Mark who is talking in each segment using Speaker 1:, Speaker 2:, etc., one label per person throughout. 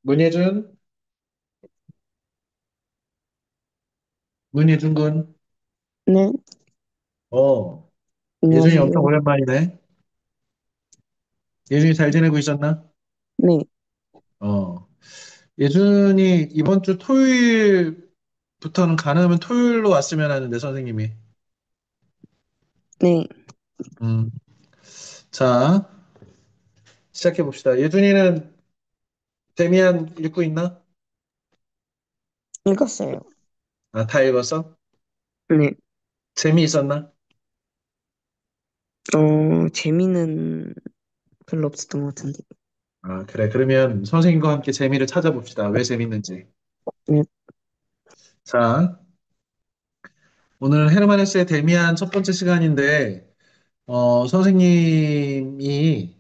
Speaker 1: 문예준, 문예준 군.
Speaker 2: 네,
Speaker 1: 어, 예준이 엄청
Speaker 2: 안녕하세요.
Speaker 1: 오랜만이네. 예준이 잘 지내고 있었나?
Speaker 2: 네,
Speaker 1: 어, 예준이 이번 주 토요일부터는 가능하면 토요일로 왔으면 하는데, 선생님이.
Speaker 2: 네,
Speaker 1: 음, 자, 시작해 봅시다. 예준이는 데미안 읽고 있나?
Speaker 2: 읽었어요.
Speaker 1: 아, 다 읽었어?
Speaker 2: 네,
Speaker 1: 재미있었나?
Speaker 2: 재미는 별로 없었던 것 같은데.
Speaker 1: 아, 그래. 그러면 선생님과 함께 재미를 찾아봅시다. 왜 재밌는지.
Speaker 2: 네,
Speaker 1: 자, 오늘 헤르만 헤세의 데미안 첫 번째 시간인데, 선생님이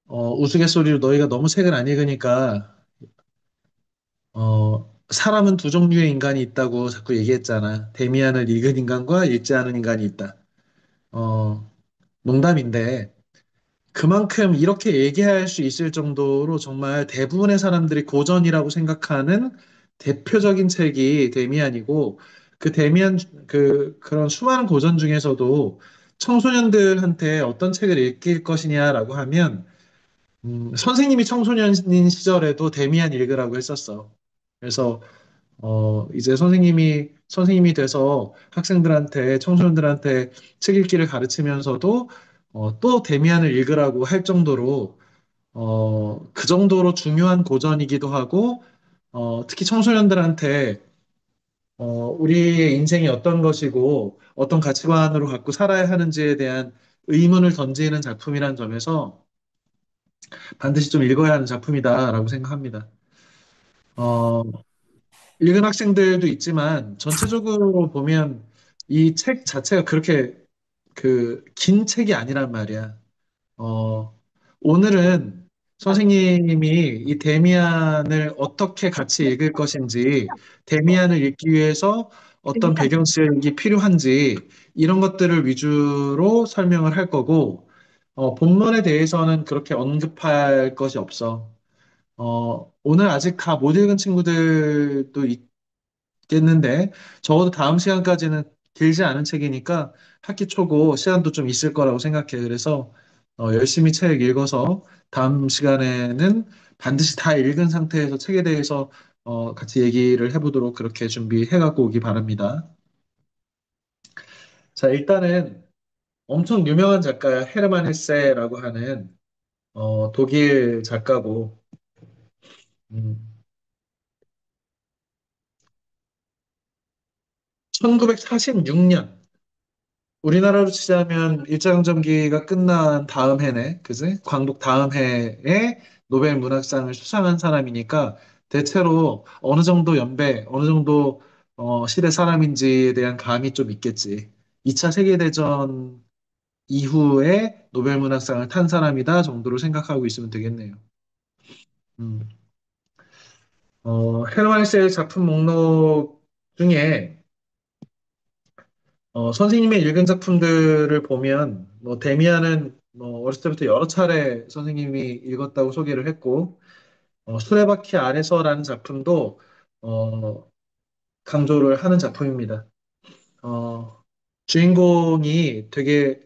Speaker 1: 우스갯소리로 너희가 너무 책을 안 읽으니까 사람은 두 종류의 인간이 있다고 자꾸 얘기했잖아. 데미안을 읽은 인간과 읽지 않은 인간이 있다. 어, 농담인데 그만큼 이렇게 얘기할 수 있을 정도로 정말 대부분의 사람들이 고전이라고 생각하는 대표적인 책이 데미안이고 그 데미안 그런 수많은 고전 중에서도 청소년들한테 어떤 책을 읽힐 것이냐라고 하면 선생님이 청소년인 시절에도 데미안 읽으라고 했었어. 그래서 이제 선생님이 돼서 학생들한테 청소년들한테 책 읽기를 가르치면서도 또 데미안을 읽으라고 할 정도로 그 정도로 중요한 고전이기도 하고 특히 청소년들한테 우리의 인생이 어떤 것이고 어떤 가치관으로 갖고 살아야 하는지에 대한 의문을 던지는 작품이라는 점에서 반드시 좀 읽어야 하는 작품이다라고 생각합니다. 어, 읽은 학생들도 있지만 전체적으로 보면 이 책 자체가 그렇게 그 긴 책이 아니란 말이야. 오늘은 선생님이 이 데미안을 어떻게 같이 읽을 것인지, 데미안을 읽기 위해서 어떤 배경 지식이 필요한지, 이런 것들을 위주로 설명을 할 거고, 본문에 대해서는 그렇게 언급할 것이 없어. 오늘 아직 다 못 읽은 친구들도 있겠는데, 적어도 다음 시간까지는 길지 않은 책이니까 학기 초고 시간도 좀 있을 거라고 생각해. 그래서 열심히 책 읽어서 다음 시간에는 반드시 다 읽은 상태에서 책에 대해서 같이 얘기를 해보도록 그렇게 준비해 갖고 오기 바랍니다. 자, 일단은 엄청 유명한 작가야. 헤르만 헤세라고 하는 독일 작가고, 음, 1946년 우리나라로 치자면 일제강점기가 끝난 다음 해네, 그지? 광복 다음 해에 노벨 문학상을 수상한 사람이니까 대체로 어느 정도 연배, 어느 정도 시대 사람인지에 대한 감이 좀 있겠지. 2차 세계대전 이후에 노벨 문학상을 탄 사람이다 정도로 생각하고 있으면 되겠네요. 음. 헤르만 헬세의 작품 목록 중에 선생님의 읽은 작품들을 보면, 뭐, 데미안은 뭐 어렸을 때부터 여러 차례 선생님이 읽었다고 소개를 했고, 수레바퀴 아래서라는 작품도, 어, 강조를 하는 작품입니다. 어, 주인공이 되게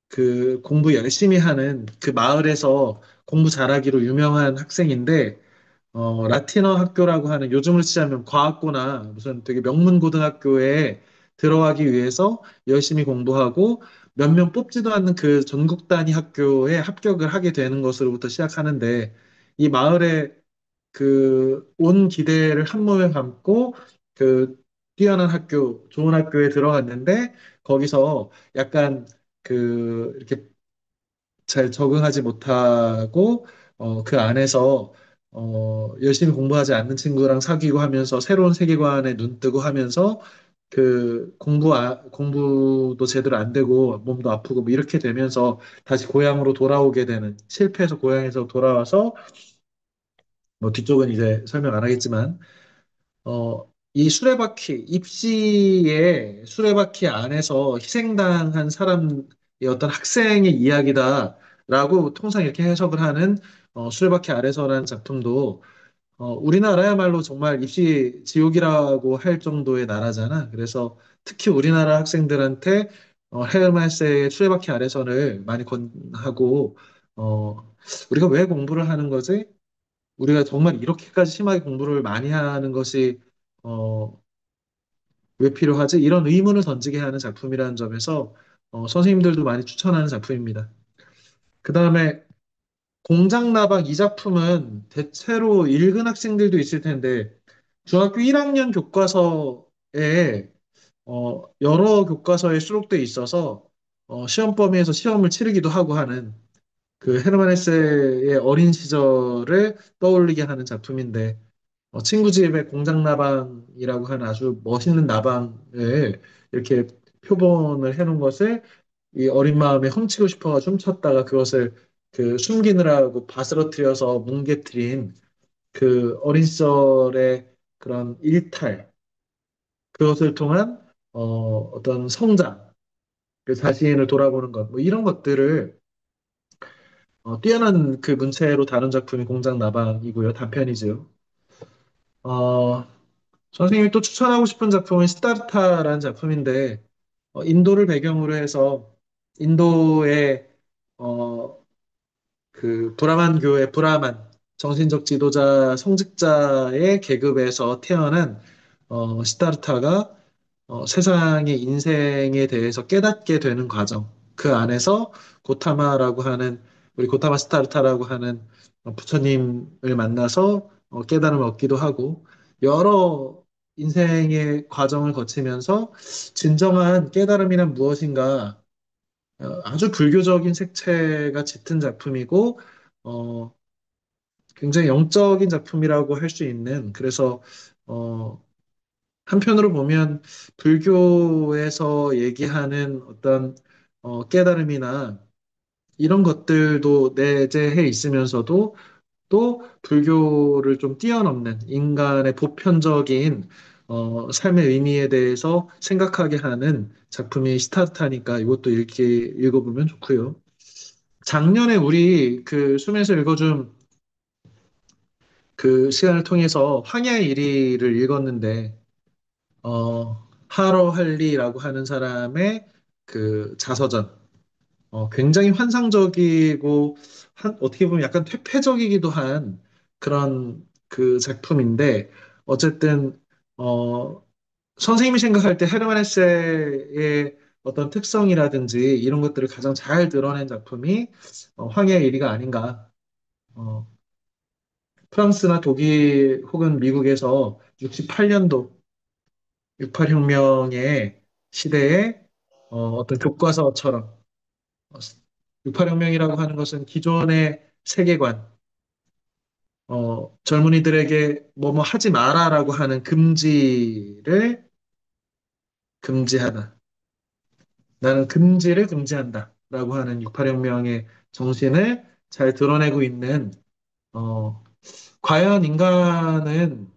Speaker 1: 그 공부 열심히 하는 그 마을에서 공부 잘하기로 유명한 학생인데, 라틴어 학교라고 하는 요즘으로 치자면 과학고나 무슨 되게 명문 고등학교에 들어가기 위해서 열심히 공부하고 몇 명 뽑지도 않는 그 전국 단위 학교에 합격을 하게 되는 것으로부터 시작하는데 이 마을에 그 온 기대를 한 몸에 담고 그 뛰어난 학교, 좋은 학교에 들어갔는데 거기서 약간 이렇게 잘 적응하지 못하고 그 안에서 열심히 공부하지 않는 친구랑 사귀고 하면서 새로운 세계관에 눈 뜨고 하면서 그 공부도 제대로 안 되고 몸도 아프고 뭐 이렇게 되면서 다시 고향으로 돌아오게 되는 실패해서 고향에서 돌아와서 뭐 뒤쪽은 이제 설명 안 하겠지만 이 수레바퀴, 입시의 수레바퀴 안에서 희생당한 사람의 어떤 학생의 이야기다라고 통상 이렇게 해석을 하는 수레바퀴 아래서라는 작품도 우리나라야말로 정말 입시 지옥이라고 할 정도의 나라잖아. 그래서 특히 우리나라 학생들한테 헤르만 헤세의 수레바퀴 아래선을 많이 권하고 우리가 왜 공부를 하는 거지? 우리가 정말 이렇게까지 심하게 공부를 많이 하는 것이 어, 왜 필요하지? 이런 의문을 던지게 하는 작품이라는 점에서 선생님들도 많이 추천하는 작품입니다. 그 다음에 공장나방 이 작품은 대체로 읽은 학생들도 있을 텐데 중학교 1학년 교과서에 여러 교과서에 수록돼 있어서 시험 범위에서 시험을 치르기도 하고 하는 그 헤르만 헤세의 어린 시절을 떠올리게 하는 작품인데 친구 집에 공장나방이라고 하는 아주 멋있는 나방을 이렇게 표본을 해놓은 것을 이 어린 마음에 훔치고 싶어가 훔쳤다가 그것을 그 숨기느라고 바스러뜨려서 뭉개뜨린 그 어린 시절의 그런 일탈, 그것을 통한 어떤 성장, 그 자신을 돌아보는 것, 뭐 이런 것들을 뛰어난 그 문체로 다룬 작품이 공장나방이고요. 단편이죠. 어, 선생님이 또 추천하고 싶은 작품은 시다르타라는 작품인데 인도를 배경으로 해서 인도의 어, 그 브라만 교의 브라만 정신적 지도자 성직자의 계급에서 태어난 시다르타가 세상의 인생에 대해서 깨닫게 되는 과정 그 안에서 고타마라고 하는 우리 고타마 시다르타라고 하는 부처님을 만나서 깨달음을 얻기도 하고 여러 인생의 과정을 거치면서 진정한 깨달음이란 무엇인가 아주 불교적인 색채가 짙은 작품이고, 어, 굉장히 영적인 작품이라고 할 수 있는, 그래서, 어, 한편으로 보면 불교에서 얘기하는 어떤, 깨달음이나 이런 것들도 내재해 있으면서도 또 불교를 좀 뛰어넘는 인간의 보편적인 삶의 의미에 대해서 생각하게 하는 작품이 시타르타니까 이것도 이렇게 읽어보면 좋고요. 작년에 우리 그 수면에서 읽어준 그 시간을 통해서 황야의 일위를 읽었는데, 하러 할리라고 하는 사람의 그 자서전, 굉장히 환상적이고, 어떻게 보면 약간 퇴폐적이기도 한 그런 그 작품인데, 어쨌든, 어, 선생님이 생각할 때 헤르만 헤세의 어떤 특성이라든지 이런 것들을 가장 잘 드러낸 작품이 황야의 일위가 아닌가. 어, 프랑스나 독일 혹은 미국에서 68년도 68혁명의 시대에 어떤 교과서처럼 68혁명이라고 하는 것은 기존의 세계관, 젊은이들에게 뭐뭐 하지 마라라고 하는 금지를 금지하다. 나는 금지를 금지한다. 라고 하는 68혁명의 정신을 잘 드러내고 있는, 어, 과연 인간은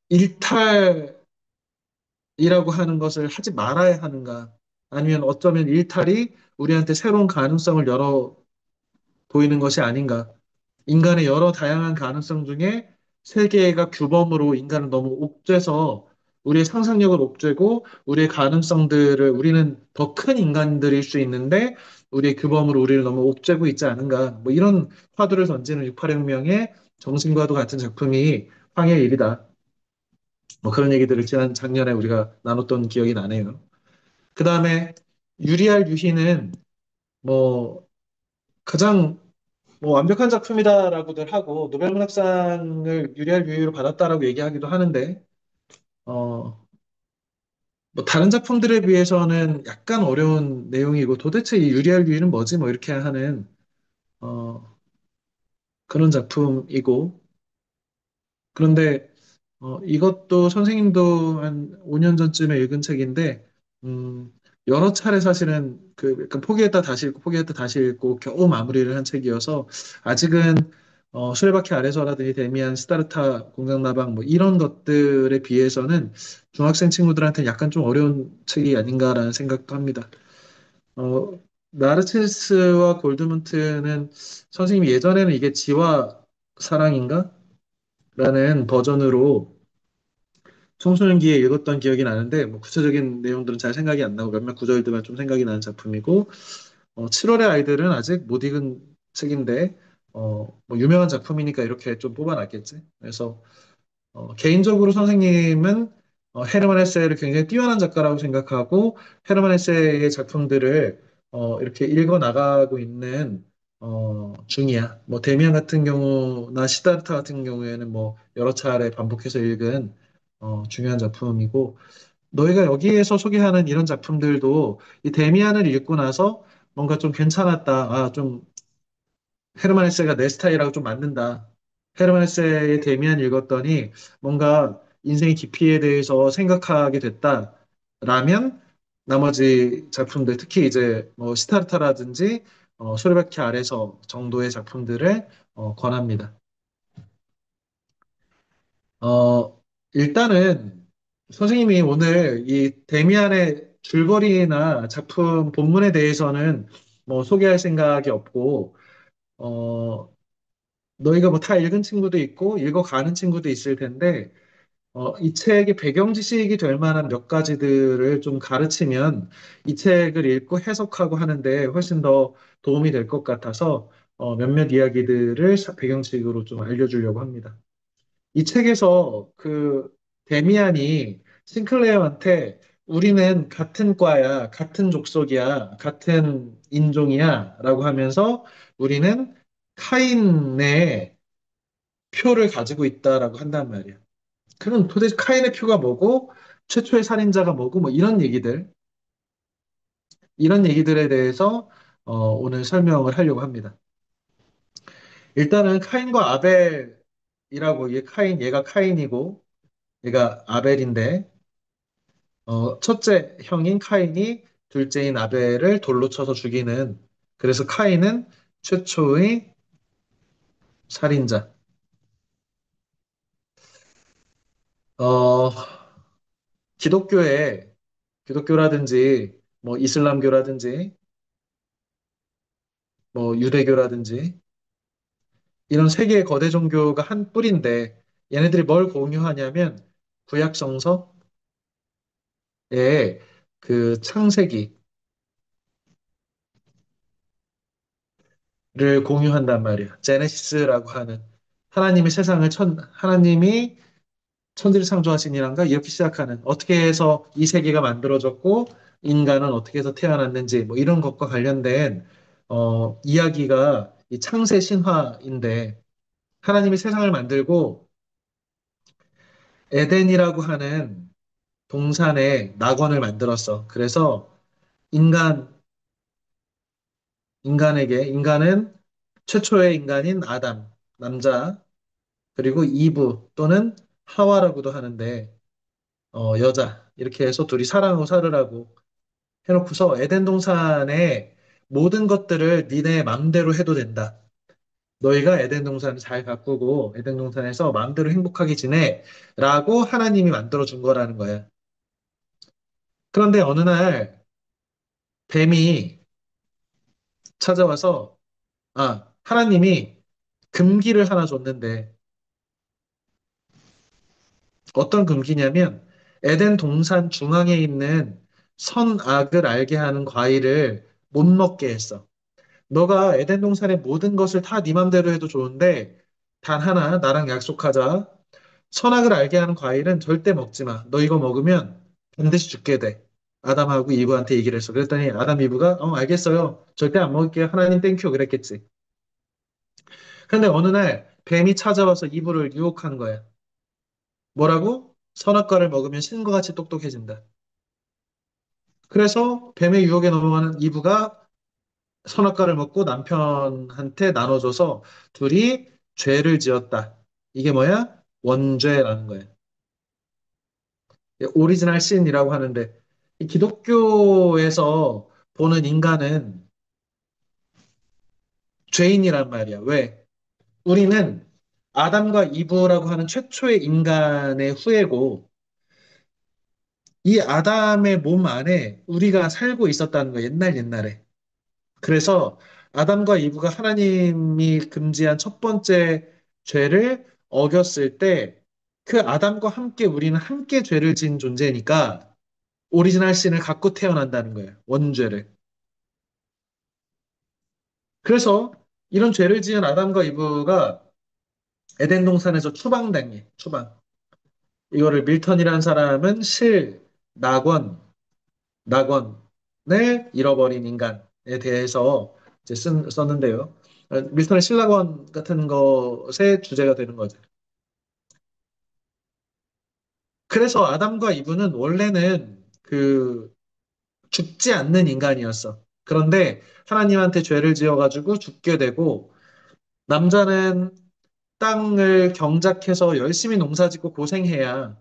Speaker 1: 일탈이라고 하는 것을 하지 말아야 하는가? 아니면 어쩌면 일탈이 우리한테 새로운 가능성을 열어 보이는 것이 아닌가? 인간의 여러 다양한 가능성 중에 세 개가 규범으로 인간을 너무 옥죄서 우리의 상상력을 옥죄고 우리의 가능성들을 우리는 더 큰 인간들일 수 있는데 우리의 규범으로 우리를 너무 옥죄고 있지 않은가? 뭐 이런 화두를 던지는 68혁명의 정신과도 같은 작품이 황해의 일이다. 뭐 그런 얘기들을 지난 작년에 우리가 나눴던 기억이 나네요. 그 다음에 유리알 유희는 뭐 가장 뭐 완벽한 작품이다라고들 하고 노벨문학상을 유리알 유희로 받았다라고 얘기하기도 하는데 어, 뭐 다른 작품들에 비해서는 약간 어려운 내용이고 도대체 이 유리알 유희는 뭐지? 뭐 이렇게 하는 어, 그런 작품이고 그런데 이것도 선생님도 한 5년 전쯤에 읽은 책인데, 음, 여러 차례 사실은 그 약간 포기했다 다시 읽고 포기했다 다시 읽고 겨우 마무리를 한 책이어서 아직은 수레바퀴 아래서라든지 데미안, 스타르타, 공상나방 뭐 이런 것들에 비해서는 중학생 친구들한테 약간 좀 어려운 책이 아닌가라는 생각도 합니다. 어, 나르치스와 골드문트는 선생님이 예전에는 이게 지와 사랑인가? 라는 버전으로 청소년기에 읽었던 기억이 나는데 뭐 구체적인 내용들은 잘 생각이 안 나고 몇몇 구절들만 좀 생각이 나는 작품이고 7월의 아이들은 아직 못 읽은 책인데 뭐 유명한 작품이니까 이렇게 좀 뽑아놨겠지. 그래서 개인적으로 선생님은 헤르만 헤세를 굉장히 뛰어난 작가라고 생각하고 헤르만 헤세의 작품들을 이렇게 읽어 나가고 있는 중이야. 뭐 데미안 같은 경우나 시다르타 같은 경우에는 뭐 여러 차례 반복해서 읽은 중요한 작품이고 너희가 여기에서 소개하는 이런 작품들도 이 데미안을 읽고 나서 뭔가 좀 괜찮았다. 아, 좀 헤르만 헤세가 내 스타일하고 좀 맞는다. 헤르만 헤세의 데미안 읽었더니 뭔가 인생의 깊이에 대해서 생각하게 됐다. 라면 나머지 작품들, 특히 이제 뭐 시타르타라든지 소리바퀴 아래서 정도의 작품들을 권합니다. 일단은 선생님이 오늘 이 데미안의 줄거리나 작품 본문에 대해서는 뭐 소개할 생각이 없고, 어, 너희가 뭐 다 읽은 친구도 있고, 읽어가는 친구도 있을 텐데, 이 책의 배경 지식이 될 만한 몇 가지들을 좀 가르치면 이 책을 읽고 해석하고 하는데 훨씬 더 도움이 될 것 같아서 몇몇 이야기들을 배경 지식으로 좀 알려주려고 합니다. 이 책에서 그 데미안이 싱클레어한테 우리는 같은 과야, 같은 족속이야, 같은 인종이야 라고 하면서 우리는 카인의 표를 가지고 있다라고 한단 말이야. 그럼 도대체 카인의 표가 뭐고 최초의 살인자가 뭐고 뭐 이런 얘기들에 대해서 오늘 설명을 하려고 합니다. 일단은 카인과 아벨이라고 얘가 카인이고 얘가 아벨인데 첫째 형인 카인이 둘째인 아벨을 돌로 쳐서 죽이는 그래서 카인은 최초의 살인자. 어, 기독교에 기독교라든지 뭐 이슬람교라든지 뭐 유대교라든지 이런 세 개의 거대 종교가 한 뿌리인데 얘네들이 뭘 공유하냐면 구약 성서에 그 창세기를 공유한단 말이야. 제네시스라고 하는 하나님이 천지를 창조하시니란가 이렇게 시작하는 어떻게 해서 이 세계가 만들어졌고 인간은 어떻게 해서 태어났는지 뭐 이런 것과 관련된 이야기가 이 창세 신화인데 하나님이 세상을 만들고 에덴이라고 하는 동산에 낙원을 만들었어. 그래서 인간 인간은 최초의 인간인 아담 남자 그리고 이브 또는 하와라고도 하는데 여자 이렇게 해서 둘이 사랑하고 살으라고 해놓고서 에덴 동산에 모든 것들을 니네 맘대로 해도 된다. 너희가 에덴 동산을 잘 가꾸고 에덴 동산에서 마음대로 행복하게 지내라고 하나님이 만들어 준 거라는 거야. 그런데 어느 날 뱀이 찾아와서 하나님이 금기를 하나 줬는데 어떤 금기냐면 에덴 동산 중앙에 있는 선악을 알게 하는 과일을 못 먹게 했어. 너가 에덴 동산의 모든 것을 다 네 맘대로 해도 좋은데 단 하나 나랑 약속하자. 선악을 알게 하는 과일은 절대 먹지 마. 너 이거 먹으면 반드시 죽게 돼. 아담하고 이브한테 얘기를 했어. 그랬더니 아담 이브가 알겠어요. 절대 안 먹을게요. 하나님 땡큐 그랬겠지. 근데 어느 날 뱀이 찾아와서 이브를 유혹한 거야. 뭐라고? 선악과를 먹으면 신과 같이 똑똑해진다. 그래서 뱀의 유혹에 넘어가는 이브가 선악과를 먹고 남편한테 나눠줘서 둘이 죄를 지었다. 이게 뭐야? 원죄라는 거예요. 오리지널 신이라고 하는데 이 기독교에서 보는 인간은 죄인이란 말이야. 왜? 우리는 아담과 이브라고 하는 최초의 인간의 후예고, 이 아담의 몸 안에 우리가 살고 있었다는 거예요. 옛날에. 그래서 아담과 이브가 하나님이 금지한 첫 번째 죄를 어겼을 때 그 아담과 함께 우리는 함께 죄를 지은 존재니까 오리지널 신을 갖고 태어난다는 거예요. 원죄를. 그래서 이런 죄를 지은 아담과 이브가 에덴 동산에서 추방당해. 추방. 이거를 밀턴이라는 사람은 낙원을 잃어버린 인간에 대해서 이제 썼는데요. 밀턴의 신락원 같은 것의 주제가 되는 거죠. 그래서 아담과 이브는 원래는 그 죽지 않는 인간이었어. 그런데 하나님한테 죄를 지어가지고 죽게 되고 남자는 땅을 경작해서 열심히 농사짓고 고생해야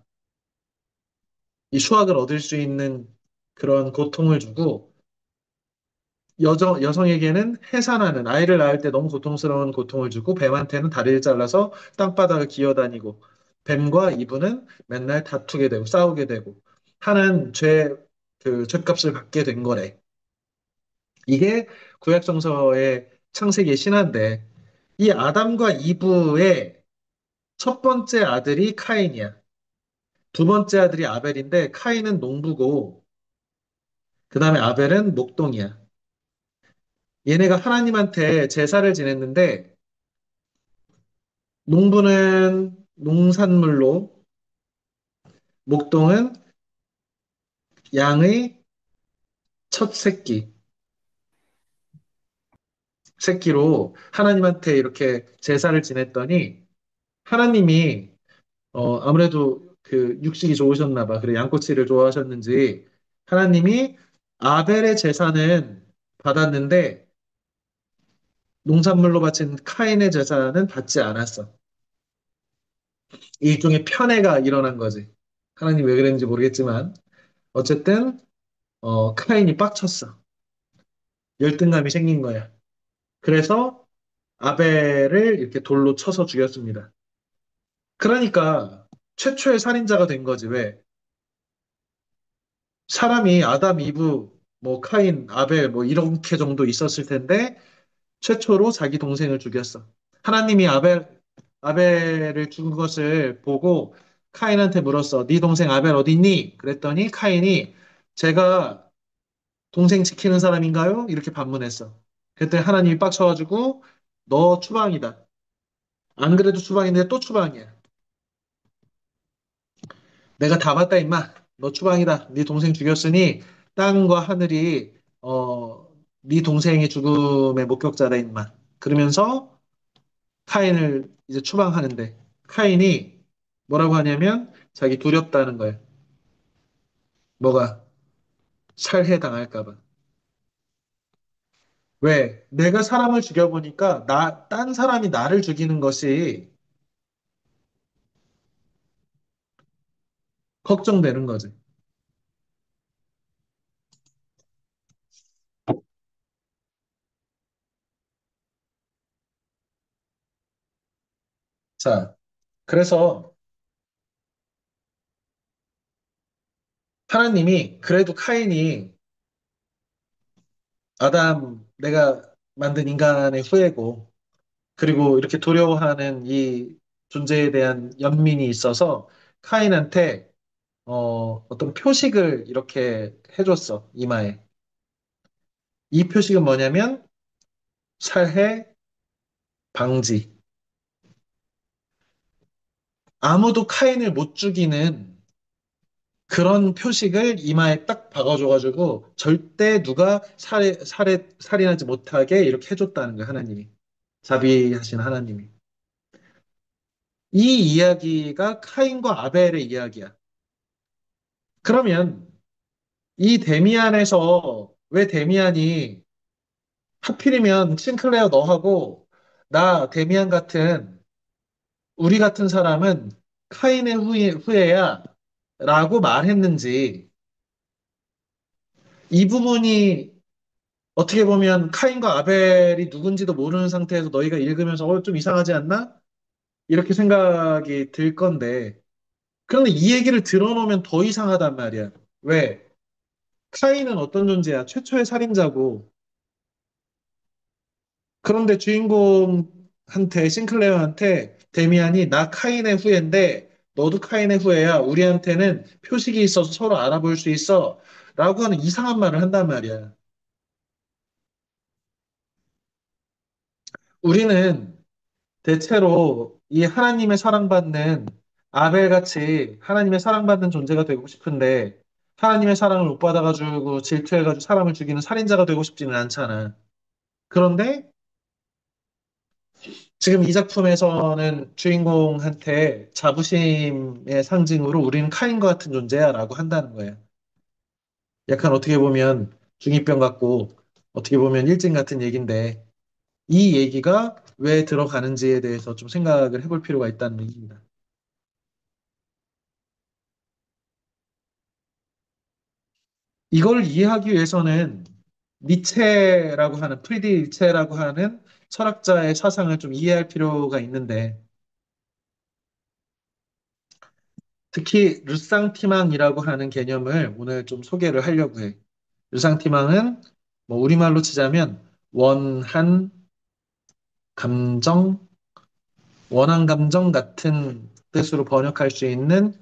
Speaker 1: 이 수확을 얻을 수 있는 그런 고통을 주고 여성에게는 해산하는 아이를 낳을 때 너무 고통스러운 고통을 주고 뱀한테는 다리를 잘라서 땅바닥을 기어다니고 뱀과 이브는 맨날 다투게 되고 싸우게 되고 하는 그 죄값을 받게 된 거래. 이게 구약성서의 창세기의 신화인데 이 아담과 이브의 첫 번째 아들이 카인이야. 두 번째 아들이 아벨인데 카인은 농부고 그 다음에 아벨은 목동이야. 얘네가 하나님한테 제사를 지냈는데 농부는 농산물로, 목동은 양의 첫 새끼로 하나님한테 이렇게 제사를 지냈더니 하나님이 아무래도 그 육식이 좋으셨나 봐. 그래 양꼬치를 좋아하셨는지 하나님이 아벨의 제사는 받았는데 농산물로 바친 카인의 제사는 받지 않았어. 일종의 편애가 일어난 거지. 하나님 왜 그랬는지 모르겠지만 어쨌든 카인이 빡쳤어. 열등감이 생긴 거야. 그래서 아벨을 이렇게 돌로 쳐서 죽였습니다. 그러니까 최초의 살인자가 된 거지. 왜? 사람이 아담, 이브, 뭐 카인, 아벨 뭐 이렇게 정도 있었을 텐데 최초로 자기 동생을 죽였어. 하나님이 아벨을 죽은 것을 보고 카인한테 물었어. 네 동생 아벨 어디 있니? 그랬더니 카인이 제가 동생 지키는 사람인가요? 이렇게 반문했어. 그때 하나님이 빡쳐가지고 너 추방이다. 안 그래도 추방인데 또 추방이야. 내가 다 봤다 임마. 너 추방이다. 네 동생 죽였으니 땅과 하늘이 네 동생의 죽음의 목격자다 임마. 그러면서 카인을 이제 추방하는데 카인이 뭐라고 하냐면 자기 두렵다는 거야. 뭐가 살해 당할까 봐. 왜? 내가 사람을 죽여보니까 딴 사람이 나를 죽이는 것이 걱정되는 거지. 자, 그래서 하나님이 그래도 카인이 내가 만든 인간의 후예고, 그리고 이렇게 두려워하는 이 존재에 대한 연민이 있어서 카인한테 어떤 표식을 이렇게 해줬어, 이마에. 이 표식은 뭐냐면 살해 방지. 아무도 카인을 못 죽이는 그런 표식을 이마에 딱 박아줘가지고 절대 누가 살인하지 못하게 이렇게 해줬다는 거야, 하나님이. 자비하신 하나님이. 이 이야기가 카인과 아벨의 이야기야. 그러면 이 데미안에서 왜 데미안이 하필이면 싱클레어 너하고 나 데미안 같은 우리 같은 사람은 카인의 후예야 라고 말했는지 이 부분이 어떻게 보면 카인과 아벨이 누군지도 모르는 상태에서 너희가 읽으면서 좀 이상하지 않나? 이렇게 생각이 들 건데. 그런데 이 얘기를 들어놓으면 더 이상하단 말이야. 왜? 카인은 어떤 존재야? 최초의 살인자고. 그런데 주인공한테, 싱클레어한테 데미안이 나 카인의 후예인데 너도 카인의 후예야. 우리한테는 표식이 있어서 서로 알아볼 수 있어. 라고 하는 이상한 말을 한단 말이야. 우리는 대체로 이 하나님의 사랑받는 아벨같이 하나님의 사랑받는 존재가 되고 싶은데 하나님의 사랑을 못 받아가지고 질투해가지고 사람을 죽이는 살인자가 되고 싶지는 않잖아. 그런데 지금 이 작품에서는 주인공한테 자부심의 상징으로 우리는 카인과 같은 존재야라고 한다는 거예요. 약간 어떻게 보면 중이병 같고 어떻게 보면 일진 같은 얘기인데 이 얘기가 왜 들어가는지에 대해서 좀 생각을 해볼 필요가 있다는 얘기입니다. 이걸 이해하기 위해서는 프리디 니체라고 하는 철학자의 사상을 좀 이해할 필요가 있는데 특히 르상티망이라고 하는 개념을 오늘 좀 소개를 하려고 해. 르상티망은 뭐 우리말로 치자면 원한 감정, 원한 감정 같은 뜻으로 번역할 수 있는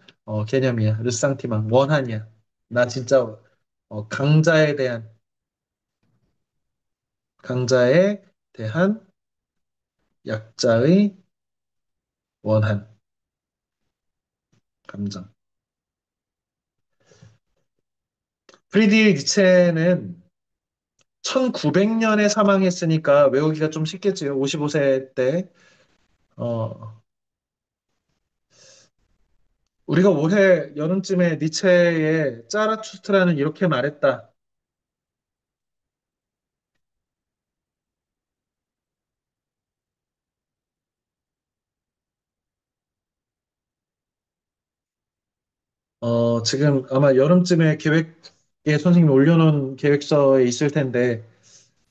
Speaker 1: 개념이야. 르상티망, 원한이야. 나 진짜 강자에 대한 강자에 대한 약자의 원한 감정. 프리드리히 니체는 1900년에 사망했으니까 외우기가 좀 쉽겠지요. 55세 때. 어, 우리가 올해 여름쯤에 니체의 짜라투스트라는 이렇게 말했다. 지금 아마 여름쯤에 계획에 선생님이 올려놓은 계획서에 있을 텐데,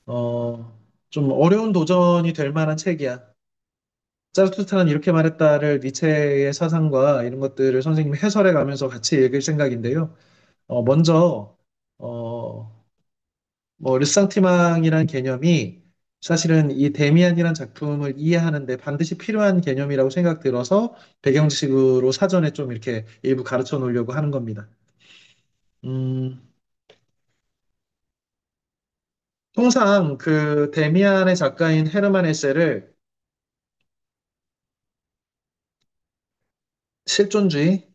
Speaker 1: 어, 좀 어려운 도전이 될 만한 책이야. 짜라투스트라는 이렇게 말했다를 니체의 사상과 이런 것들을 선생님이 해설해 가면서 같이 읽을 생각인데요. 먼저, 어, 뭐, 르상티망이라는 개념이 사실은 이 데미안이라는 작품을 이해하는데 반드시 필요한 개념이라고 생각 들어서 배경 지식으로 사전에 좀 이렇게 일부 가르쳐 놓으려고 하는 겁니다. 음, 통상 그 데미안의 작가인 헤르만 헤세를 실존주의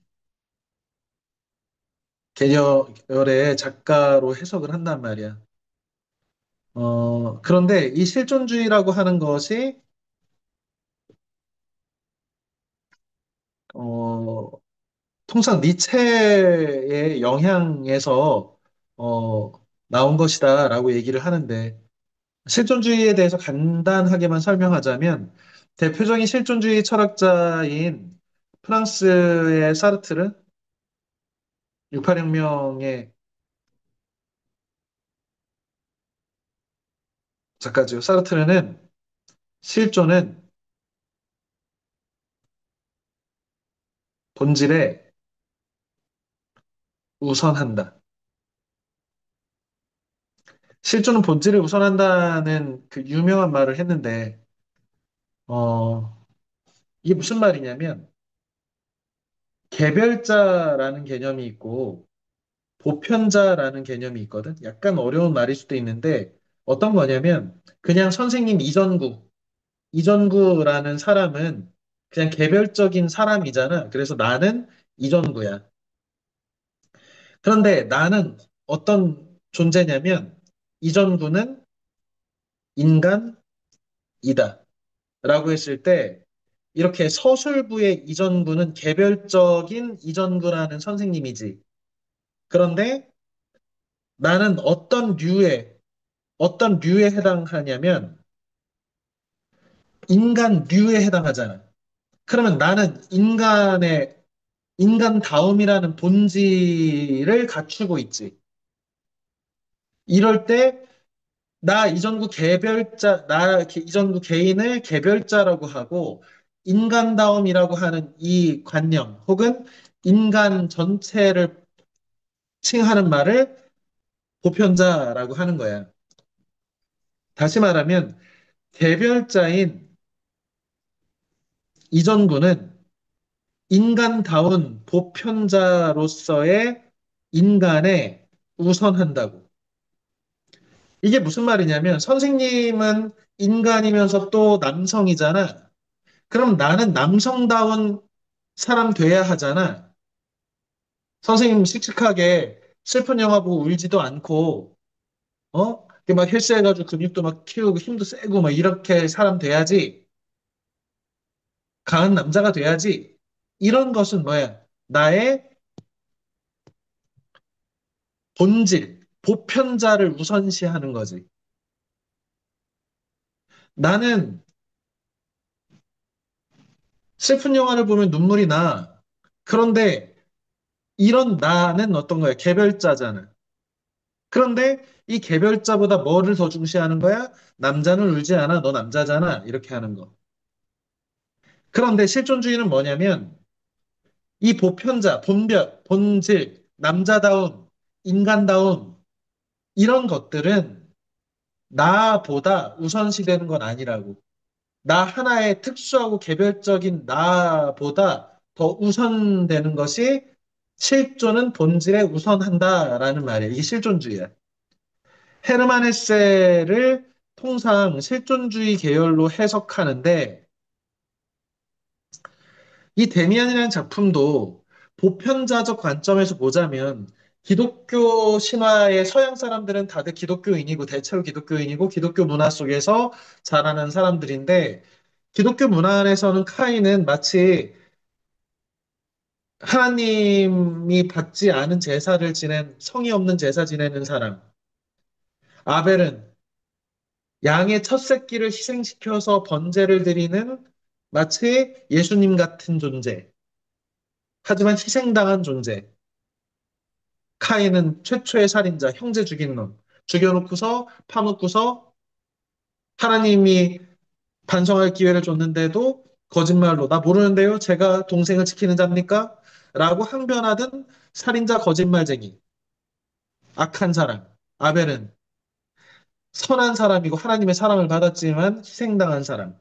Speaker 1: 계열의 작가로 해석을 한단 말이야. 그런데 이 실존주의라고 하는 것이 어, 통상 니체의 영향에서 어, 나온 것이다라고 얘기를 하는데 실존주의에 대해서 간단하게만 설명하자면 대표적인 실존주의 철학자인 프랑스의 사르트르 68혁명의 작가죠. 사르트르는 실존은 본질에 우선한다. 실존은 본질에 우선한다는 그 유명한 말을 했는데 어, 이게 무슨 말이냐면 개별자라는 개념이 있고 보편자라는 개념이 있거든. 약간 어려운 말일 수도 있는데 어떤 거냐면 그냥 선생님 이전구라는 사람은 그냥 개별적인 사람이잖아. 그래서 나는 이전구야. 그런데 나는 어떤 존재냐면 이전구는 인간이다. 라고 했을 때 이렇게 서술부의 이전구는 개별적인 이전구라는 선생님이지. 그런데 나는 어떤 류에 해당하냐면 인간류에 해당하잖아. 그러면 나는 인간다움이라는 본질을 갖추고 있지. 이럴 때 나 이전구 개별자, 이전구 개인을 개별자라고 하고, 인간다움이라고 하는 이 관념, 혹은 인간 전체를 칭하는 말을 보편자라고 하는 거야. 다시 말하면, 개별자인 이전구는 인간다운 보편자로서의 인간에 우선한다고. 이게 무슨 말이냐면, 선생님은 인간이면서 또 남성이잖아. 그럼 나는 남성다운 사람 돼야 하잖아. 선생님 씩씩하게 슬픈 영화 보고 울지도 않고, 이렇게 막 헬스해가지고 근육도 막 키우고 힘도 세고 막 이렇게 사람 돼야지. 강한 남자가 돼야지. 이런 것은 뭐야? 나의 본질, 보편자를 우선시하는 거지. 나는 슬픈 영화를 보면 눈물이 나. 그런데 이런 나는 어떤 거야? 개별자잖아. 그런데 이 개별자보다 뭐를 더 중시하는 거야? 남자는 울지 않아. 너 남자잖아. 이렇게 하는 거. 그런데 실존주의는 뭐냐면 이 보편자, 본질, 남자다움, 인간다움 이런 것들은 나보다 우선시되는 건 아니라고. 나 하나의 특수하고 개별적인 나보다 더 우선되는 것이 실존은 본질에 우선한다라는 말이에요. 이게 실존주의야. 헤르만 헤세를 통상 실존주의 계열로 해석하는데 이 데미안이라는 작품도 보편자적 관점에서 보자면 기독교 신화의 서양 사람들은 다들 기독교인이고 대체로 기독교인이고 기독교 문화 속에서 자라는 사람들인데 기독교 문화 안에서는 카인은 마치 하나님이 받지 않은 제사를 지낸 성의 없는 제사 지내는 사람. 아벨은 양의 첫 새끼를 희생시켜서 번제를 드리는 마치 예수님 같은 존재. 하지만 희생당한 존재. 카인은 최초의 살인자, 형제 죽인 놈. 죽여놓고서 파묻고서 하나님이 반성할 기회를 줬는데도 거짓말로 나 모르는데요. 제가 동생을 지키는 자입니까? 라고 항변하던 살인자 거짓말쟁이. 악한 사람. 아벨은 선한 사람이고 하나님의 사랑을 받았지만 희생당한 사람.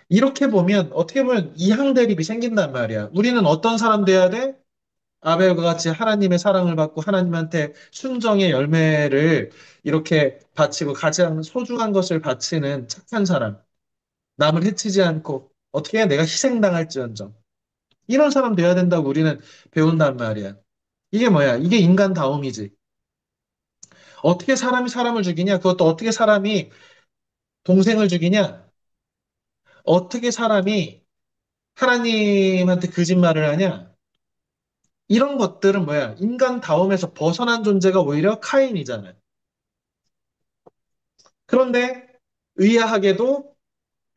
Speaker 1: 이렇게 보면 어떻게 보면 이항 대립이 생긴단 말이야. 우리는 어떤 사람 돼야 돼? 아벨과 같이 하나님의 사랑을 받고 하나님한테 순정의 열매를 이렇게 바치고 가장 소중한 것을 바치는 착한 사람. 남을 해치지 않고 어떻게 해야 내가 희생당할지언정. 이런 사람 돼야 된다고 우리는 배운단 말이야. 이게 뭐야? 이게 인간다움이지. 어떻게 사람이 사람을 죽이냐? 그것도 어떻게 사람이 동생을 죽이냐? 어떻게 사람이 하나님한테 거짓말을 하냐? 이런 것들은 뭐야? 인간다움에서 벗어난 존재가 오히려 카인이잖아요. 그런데 의아하게도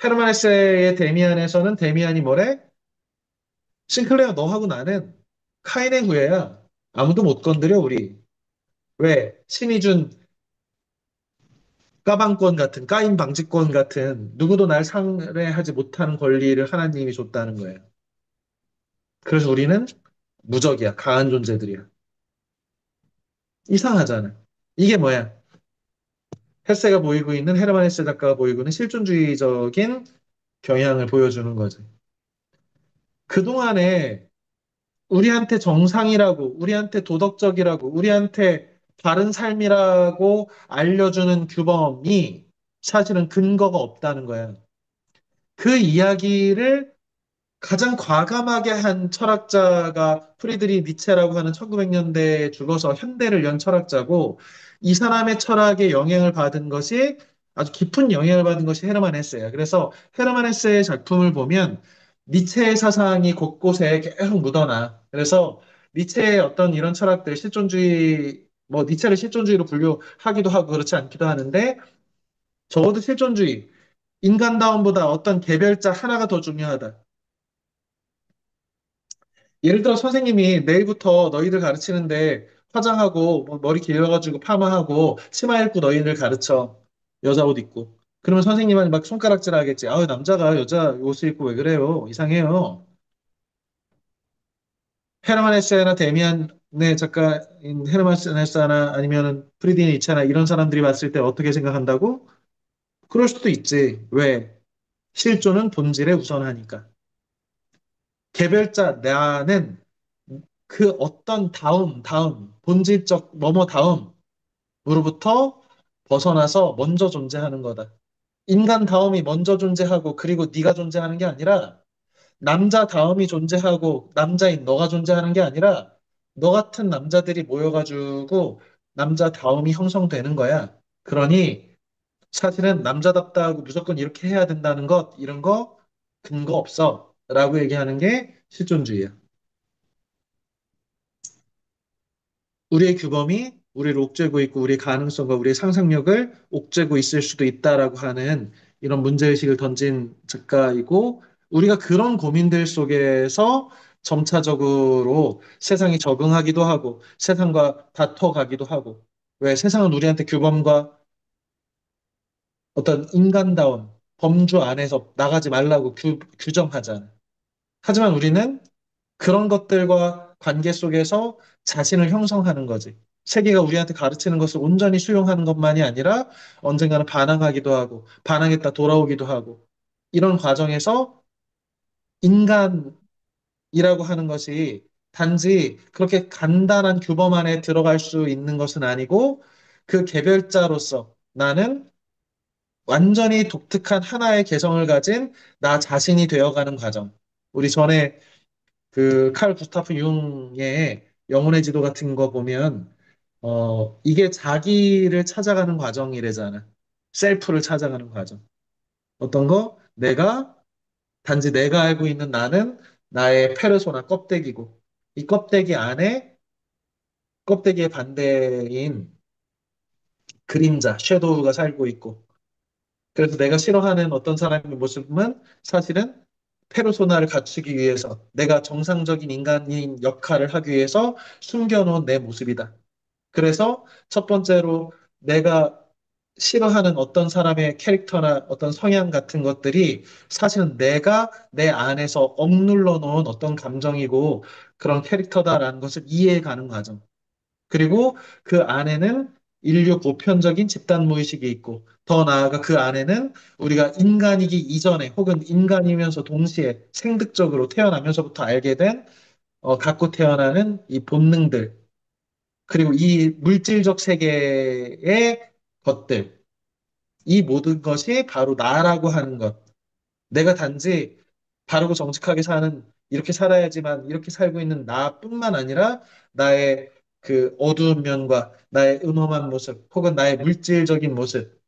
Speaker 1: 헤르만 헤세의 데미안에서는 데미안이 뭐래? 싱클레어 너하고 나는 카인의 후예야. 아무도 못 건드려 우리. 왜? 신이 준 까방권 같은 까임 방지권 같은 누구도 날 상대하지 못하는 권리를 하나님이 줬다는 거예요. 그래서 우리는 무적이야. 강한 존재들이야. 이상하잖아. 이게 뭐야? 헬세가 보이고 있는 헤르만 헬세 작가가 보이고 있는 실존주의적인 경향을 보여주는 거지. 그동안에 우리한테 정상이라고, 우리한테 도덕적이라고, 우리한테 바른 삶이라고 알려주는 규범이 사실은 근거가 없다는 거야. 그 이야기를 가장 과감하게 한 철학자가 프리드리 니체라고 하는 1900년대에 죽어서 현대를 연 철학자고 이 사람의 철학에 영향을 받은 것이 아주 깊은 영향을 받은 것이 헤르만 헤세야. 그래서 헤르만 헤세의 작품을 보면 니체의 사상이 곳곳에 계속 묻어나. 그래서 니체의 어떤 이런 철학들, 실존주의, 뭐 니체를 실존주의로 분류하기도 하고 그렇지 않기도 하는데 적어도 실존주의, 인간다움보다 어떤 개별자 하나가 더 중요하다. 예를 들어 선생님이 내일부터 너희들 가르치는데 화장하고 뭐 머리 길러가지고 파마하고 치마 입고 너희들 가르쳐. 여자 옷 입고. 그러면 선생님한테 막 손가락질 하겠지. 아유, 남자가 여자 옷을 입고 왜 그래요? 이상해요. 헤르만 헤세나 데미안의 작가인 헤르만 헤세나 아니면은 프리디 니체나 이런 사람들이 봤을 때 어떻게 생각한다고? 그럴 수도 있지. 왜? 실존은 본질에 우선하니까. 개별자 나는 그 어떤 본질적 뭐뭐 다음으로부터 벗어나서 먼저 존재하는 거다. 인간 다음이 먼저 존재하고 그리고 네가 존재하는 게 아니라 남자 다음이 존재하고 남자인 너가 존재하는 게 아니라 너 같은 남자들이 모여가지고 남자 다음이 형성되는 거야. 그러니 사실은 남자답다 하고 무조건 이렇게 해야 된다는 것 이런 거 근거 없어 라고 얘기하는 게 실존주의야. 우리의 규범이 우리를 옥죄고 있고 우리의 가능성과 우리의 상상력을 옥죄고 있을 수도 있다라고 하는 이런 문제의식을 던진 작가이고 우리가 그런 고민들 속에서 점차적으로 세상에 적응하기도 하고 세상과 다퉈가기도 하고 왜 세상은 우리한테 규범과 어떤 인간다운 범주 안에서 나가지 말라고 규정하잖아. 하지만 우리는 그런 것들과 관계 속에서 자신을 형성하는 거지. 세계가 우리한테 가르치는 것을 온전히 수용하는 것만이 아니라 언젠가는 반항하기도 하고, 반항했다 돌아오기도 하고, 이런 과정에서 인간이라고 하는 것이 단지 그렇게 간단한 규범 안에 들어갈 수 있는 것은 아니고, 그 개별자로서 나는 완전히 독특한 하나의 개성을 가진 나 자신이 되어가는 과정. 우리 전에 그 칼 구스타프 융의 영혼의 지도 같은 거 보면 이게 자기를 찾아가는 과정이래잖아. 셀프를 찾아가는 과정. 어떤 거? 단지 내가 알고 있는 나는 나의 페르소나 껍데기고 이 껍데기 안에 껍데기의 반대인 그림자, 섀도우가 살고 있고 그래서 내가 싫어하는 어떤 사람의 모습은 사실은 페르소나를 갖추기 위해서 내가 정상적인 인간인 역할을 하기 위해서 숨겨놓은 내 모습이다. 그래서 첫 번째로 내가 싫어하는 어떤 사람의 캐릭터나 어떤 성향 같은 것들이 사실은 내가 내 안에서 억눌러 놓은 어떤 감정이고 그런 캐릭터다라는 것을 이해해 가는 과정. 그리고 그 안에는 인류 보편적인 집단 무의식이 있고 더 나아가 그 안에는 우리가 인간이기 이전에 혹은 인간이면서 동시에 생득적으로 태어나면서부터 알게 된 갖고 태어나는 이 본능들 그리고 이 물질적 세계의 것들 이 모든 것이 바로 나라고 하는 것. 내가 단지 바르고 정직하게 사는, 이렇게 살아야지만 이렇게 살고 있는 나뿐만 아니라 나의 그 어두운 면과 나의 음험한 모습, 혹은 나의 물질적인 모습,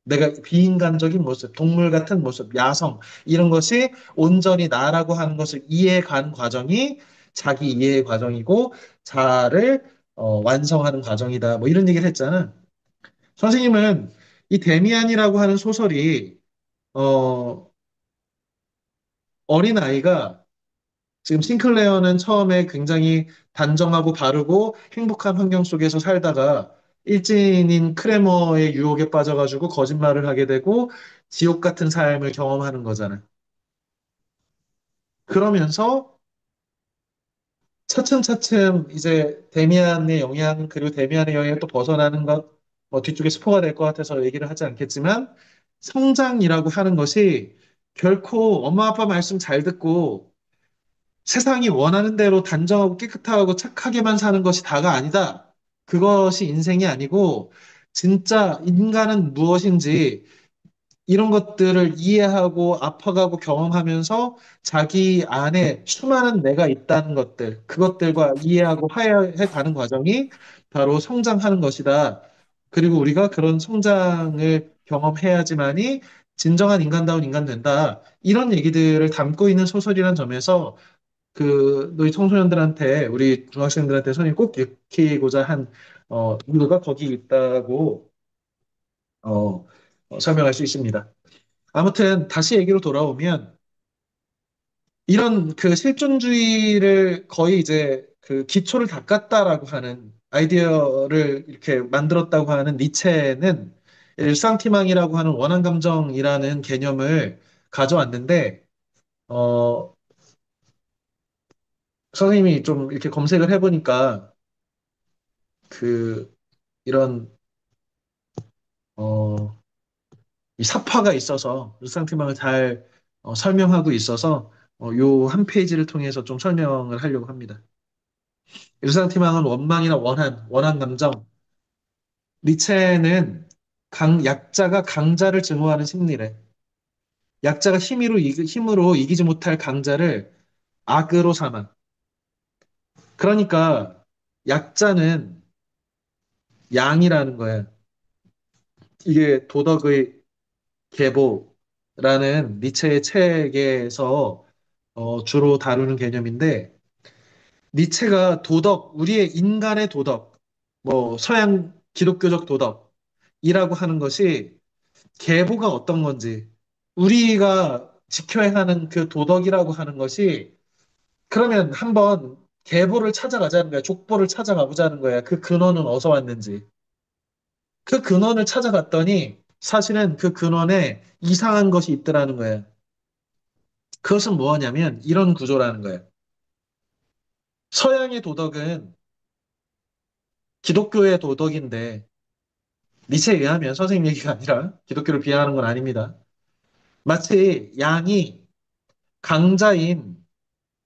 Speaker 1: 내가 비인간적인 모습, 동물 같은 모습, 야성, 이런 것이 온전히 나라고 하는 것을 이해해 가는 과정이 자기 이해의 과정이고, 자아를 완성하는 과정이다. 뭐 이런 얘기를 했잖아. 선생님은 이 데미안이라고 하는 소설이 어, 어린 아이가 지금 싱클레어는 처음에 굉장히 단정하고 바르고 행복한 환경 속에서 살다가 일진인 크레머의 유혹에 빠져가지고 거짓말을 하게 되고 지옥 같은 삶을 경험하는 거잖아. 그러면서 차츰차츰 이제 데미안의 영향 그리고 데미안의 영향을 또 벗어나는 것 뒤쪽에 스포가 될 것 같아서 얘기를 하지 않겠지만 성장이라고 하는 것이 결코 엄마 아빠 말씀 잘 듣고 세상이 원하는 대로 단정하고 깨끗하고 착하게만 사는 것이 다가 아니다. 그것이 인생이 아니고 진짜 인간은 무엇인지 이런 것들을 이해하고 아파가고 경험하면서 자기 안에 수많은 내가 있다는 것들, 그것들과 이해하고 화해해 가는 과정이 바로 성장하는 것이다. 그리고 우리가 그런 성장을 경험해야지만이 진정한 인간다운 인간 된다. 이런 얘기들을 담고 있는 소설이라는 점에서 너희 청소년들한테, 우리 중학생들한테 선생님 꼭 익히고자 한, 이유가 거기 있다고, 설명할 수 있습니다. 아무튼, 다시 얘기로 돌아오면, 이런 그 실존주의를 거의 이제 그 기초를 닦았다라고 하는 아이디어를 이렇게 만들었다고 하는 니체는 일상티망이라고 하는 원한 감정이라는 개념을 가져왔는데, 어, 선생님이 좀 이렇게 검색을 해보니까 그 이런 어, 이 사파가 있어서 일상티망을 잘 설명하고 있어서 요 한 페이지를 통해서 좀 설명을 하려고 합니다. 일상티망은 원망이나 원한 감정. 니체는 약자가 강자를 증오하는 심리래. 약자가 힘으로 이기지 못할 강자를 악으로 삼아. 그러니까 약자는 양이라는 거야. 이게 도덕의 계보라는 니체의 책에서 주로 다루는 개념인데, 니체가 우리의 인간의 도덕, 뭐 서양 기독교적 도덕이라고 하는 것이 계보가 어떤 건지, 우리가 지켜야 하는 그 도덕이라고 하는 것이, 그러면 한번 계보를 찾아가자는 거야. 족보를 찾아가 보자는 거야. 그 근원은 어디서 왔는지. 그 근원을 찾아갔더니 사실은 그 근원에 이상한 것이 있더라는 거야. 그것은 뭐냐면 이런 구조라는 거야. 서양의 도덕은 기독교의 도덕인데, 니체에 의하면, 선생님 얘기가 아니라 기독교를 비하하는 건 아닙니다. 마치 양이 강자인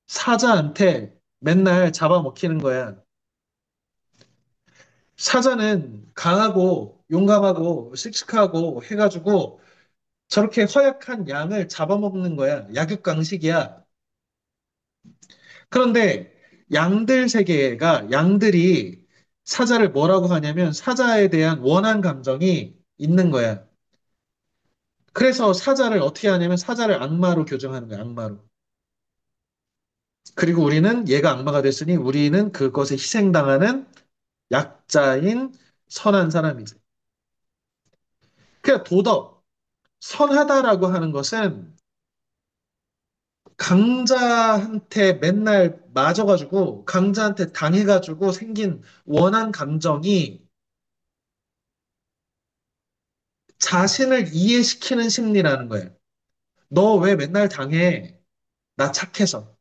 Speaker 1: 사자한테 맨날 잡아먹히는 거야. 사자는 강하고 용감하고 씩씩하고 해가지고 저렇게 허약한 양을 잡아먹는 거야. 약육강식이야. 그런데 양들 세계가, 양들이 사자를 뭐라고 하냐면 사자에 대한 원한 감정이 있는 거야. 그래서 사자를 어떻게 하냐면 사자를 악마로 교정하는 거야, 악마로. 그리고 우리는 얘가 악마가 됐으니 우리는 그것에 희생당하는 약자인 선한 사람이지. 그러니까 선하다라고 하는 것은 강자한테 맨날 맞아가지고, 강자한테 당해가지고 생긴 원한 감정이 자신을 이해시키는 심리라는 거예요. 너 왜 맨날 당해? 나 착해서.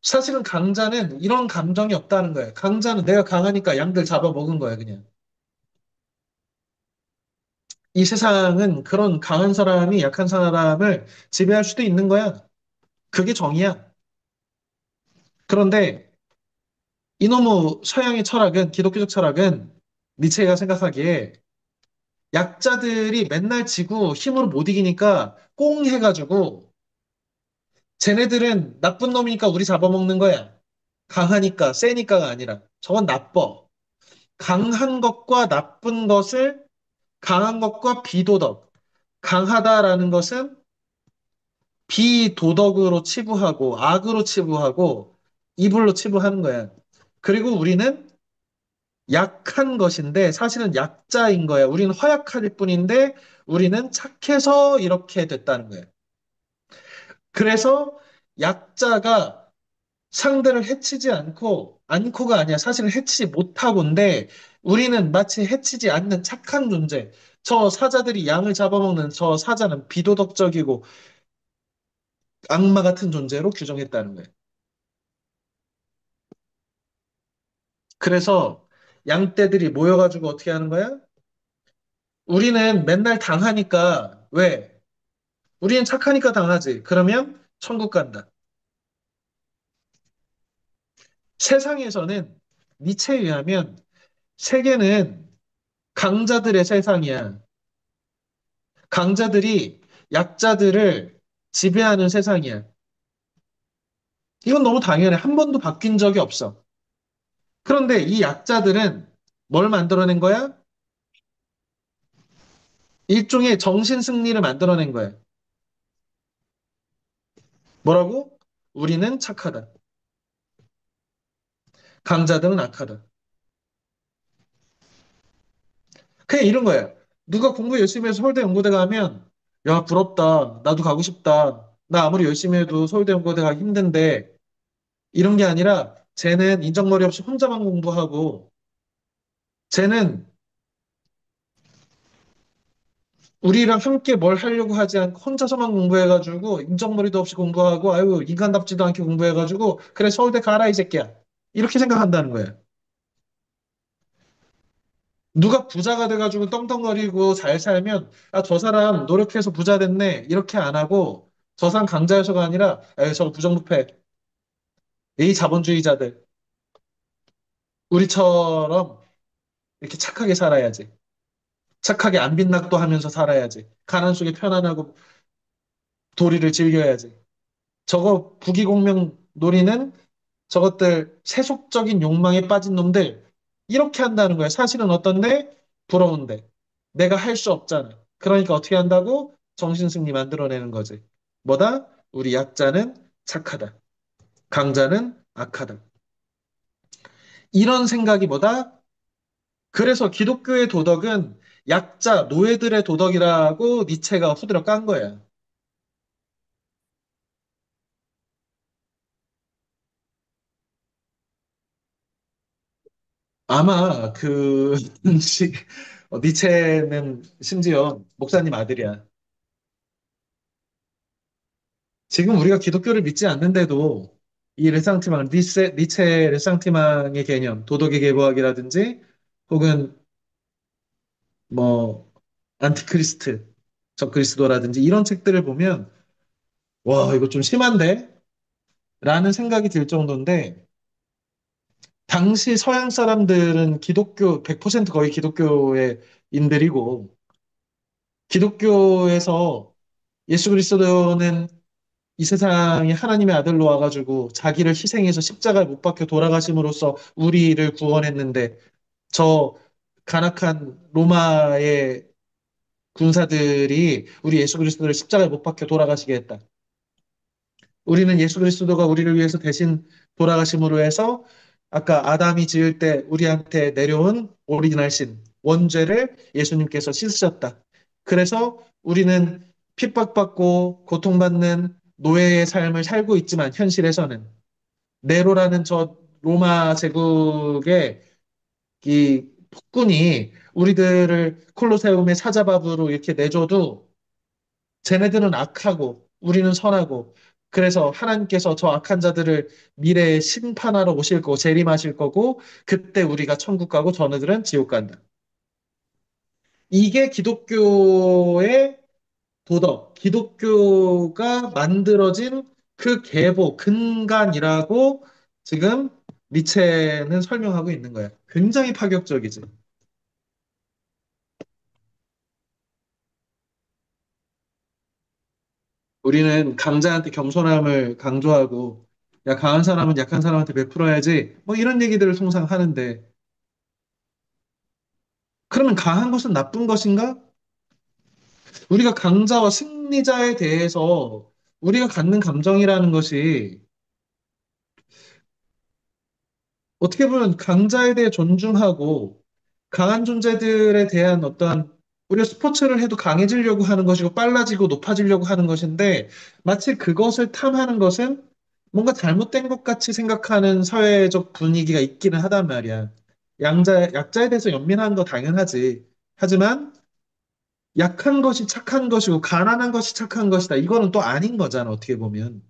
Speaker 1: 사실은 강자는 이런 감정이 없다는 거예요. 강자는 내가 강하니까 양들 잡아먹은 거야, 그냥. 이 세상은 그런 강한 사람이 약한 사람을 지배할 수도 있는 거야. 그게 정의야. 그런데 이놈의 서양의 철학은, 기독교적 철학은, 니체가 생각하기에 약자들이 맨날 지고 힘으로 못 이기니까 꽁 해가지고 쟤네들은 나쁜 놈이니까 우리 잡아먹는 거야. 강하니까, 세니까가 아니라. 저건 나빠. 강한 것과 나쁜 것을, 강한 것과 비도덕. 강하다라는 것은 비도덕으로 치부하고, 악으로 치부하고, 이불로 치부하는 거야. 그리고 우리는 약한 것인데, 사실은 약자인 거야. 우리는 허약할 뿐인데, 우리는 착해서 이렇게 됐다는 거야. 그래서 약자가 상대를 해치지 않고가 아니야. 사실은 해치지 못하고인데, 우리는 마치 해치지 않는 착한 존재. 저 사자들이 양을 잡아먹는 저 사자는 비도덕적이고 악마 같은 존재로 규정했다는 거예요. 그래서 양떼들이 모여가지고 어떻게 하는 거야? 우리는 맨날 당하니까, 왜? 우리는 착하니까 당하지. 그러면 천국 간다. 세상에서는 니체에 의하면 세계는 강자들의 세상이야. 강자들이 약자들을 지배하는 세상이야. 이건 너무 당연해. 한 번도 바뀐 적이 없어. 그런데 이 약자들은 뭘 만들어낸 거야? 일종의 정신 승리를 만들어낸 거야. 뭐라고? 우리는 착하다. 강자들은 악하다. 그냥 이런 거야. 누가 공부 열심히 해서 서울대 연고대 가면, 야, 부럽다. 나도 가고 싶다. 나 아무리 열심히 해도 서울대 연고대 가기 힘든데, 이런 게 아니라 쟤는 인정머리 없이 혼자만 공부하고 쟤는 우리랑 함께 뭘 하려고 하지 않고 혼자서만 공부해가지고 인정머리도 없이 공부하고 아유 인간답지도 않게 공부해가지고 그래 서울대 가라 이 새끼야. 이렇게 생각한다는 거예요. 누가 부자가 돼가지고 떵떵거리고 잘 살면 아 저 사람 노력해서 부자 됐네 이렇게 안 하고 저 사람 강자여서가 아니라 에이 저거 부정부패 이 자본주의자들 우리처럼 이렇게 착하게 살아야지. 착하게 안 빈낙도 하면서 살아야지. 가난 속에 편안하고 도리를 즐겨야지. 저거 부귀공명 노리는 저것들 세속적인 욕망에 빠진 놈들 이렇게 한다는 거야. 사실은 어떤데? 부러운데. 내가 할 수 없잖아. 그러니까 어떻게 한다고? 정신승리 만들어내는 거지. 뭐다? 우리 약자는 착하다. 강자는 악하다. 이런 생각이 뭐다? 그래서 기독교의 도덕은 약자, 노예들의 도덕이라고 니체가 후드려 깐 거야. 아마 그 니체는 심지어 목사님 아들이야. 지금 우리가 기독교를 믿지 않는데도 이 르상티망, 니체 르상티망의 개념, 도덕의 계보학이라든지 혹은 뭐 안티크리스트, 적그리스도라든지 이런 책들을 보면 와, 이거 좀 심한데? 라는 생각이 들 정도인데 당시 서양 사람들은 기독교 100% 거의 기독교의 인들이고 기독교에서 예수 그리스도는 이 세상에 하나님의 아들로 와가지고 자기를 희생해서 십자가에 못 박혀 돌아가심으로써 우리를 구원했는데 저 간악한 로마의 군사들이 우리 예수 그리스도를 십자가에 못 박혀 돌아가시게 했다. 우리는 예수 그리스도가 우리를 위해서 대신 돌아가심으로 해서 아까 아담이 지을 때 우리한테 내려온 오리지널 신, 원죄를 예수님께서 씻으셨다. 그래서 우리는 핍박받고 고통받는 노예의 삶을 살고 있지만 현실에서는 네로라는 저 로마 제국의 이 폭군이 우리들을 콜로세움의 사자밥으로 이렇게 내줘도 쟤네들은 악하고 우리는 선하고 그래서 하나님께서 저 악한 자들을 미래에 심판하러 오실 거고 재림하실 거고 그때 우리가 천국 가고 저네들은 지옥 간다. 이게 기독교의 도덕, 기독교가 만들어진 그 계보, 근간이라고 지금 니체는 설명하고 있는 거야. 굉장히 파격적이지. 우리는 강자한테 겸손함을 강조하고, 야, 강한 사람은 약한 사람한테 베풀어야지. 뭐 이런 얘기들을 통상 하는데, 그러면 강한 것은 나쁜 것인가? 우리가 강자와 승리자에 대해서 우리가 갖는 감정이라는 것이 어떻게 보면 강자에 대해 존중하고 강한 존재들에 대한 어떠한 우리가 스포츠를 해도 강해지려고 하는 것이고 빨라지고 높아지려고 하는 것인데 마치 그것을 탐하는 것은 뭔가 잘못된 것 같이 생각하는 사회적 분위기가 있기는 하단 말이야. 약자에 대해서 연민한 거 당연하지. 하지만 약한 것이 착한 것이고 가난한 것이 착한 것이다. 이거는 또 아닌 거잖아, 어떻게 보면.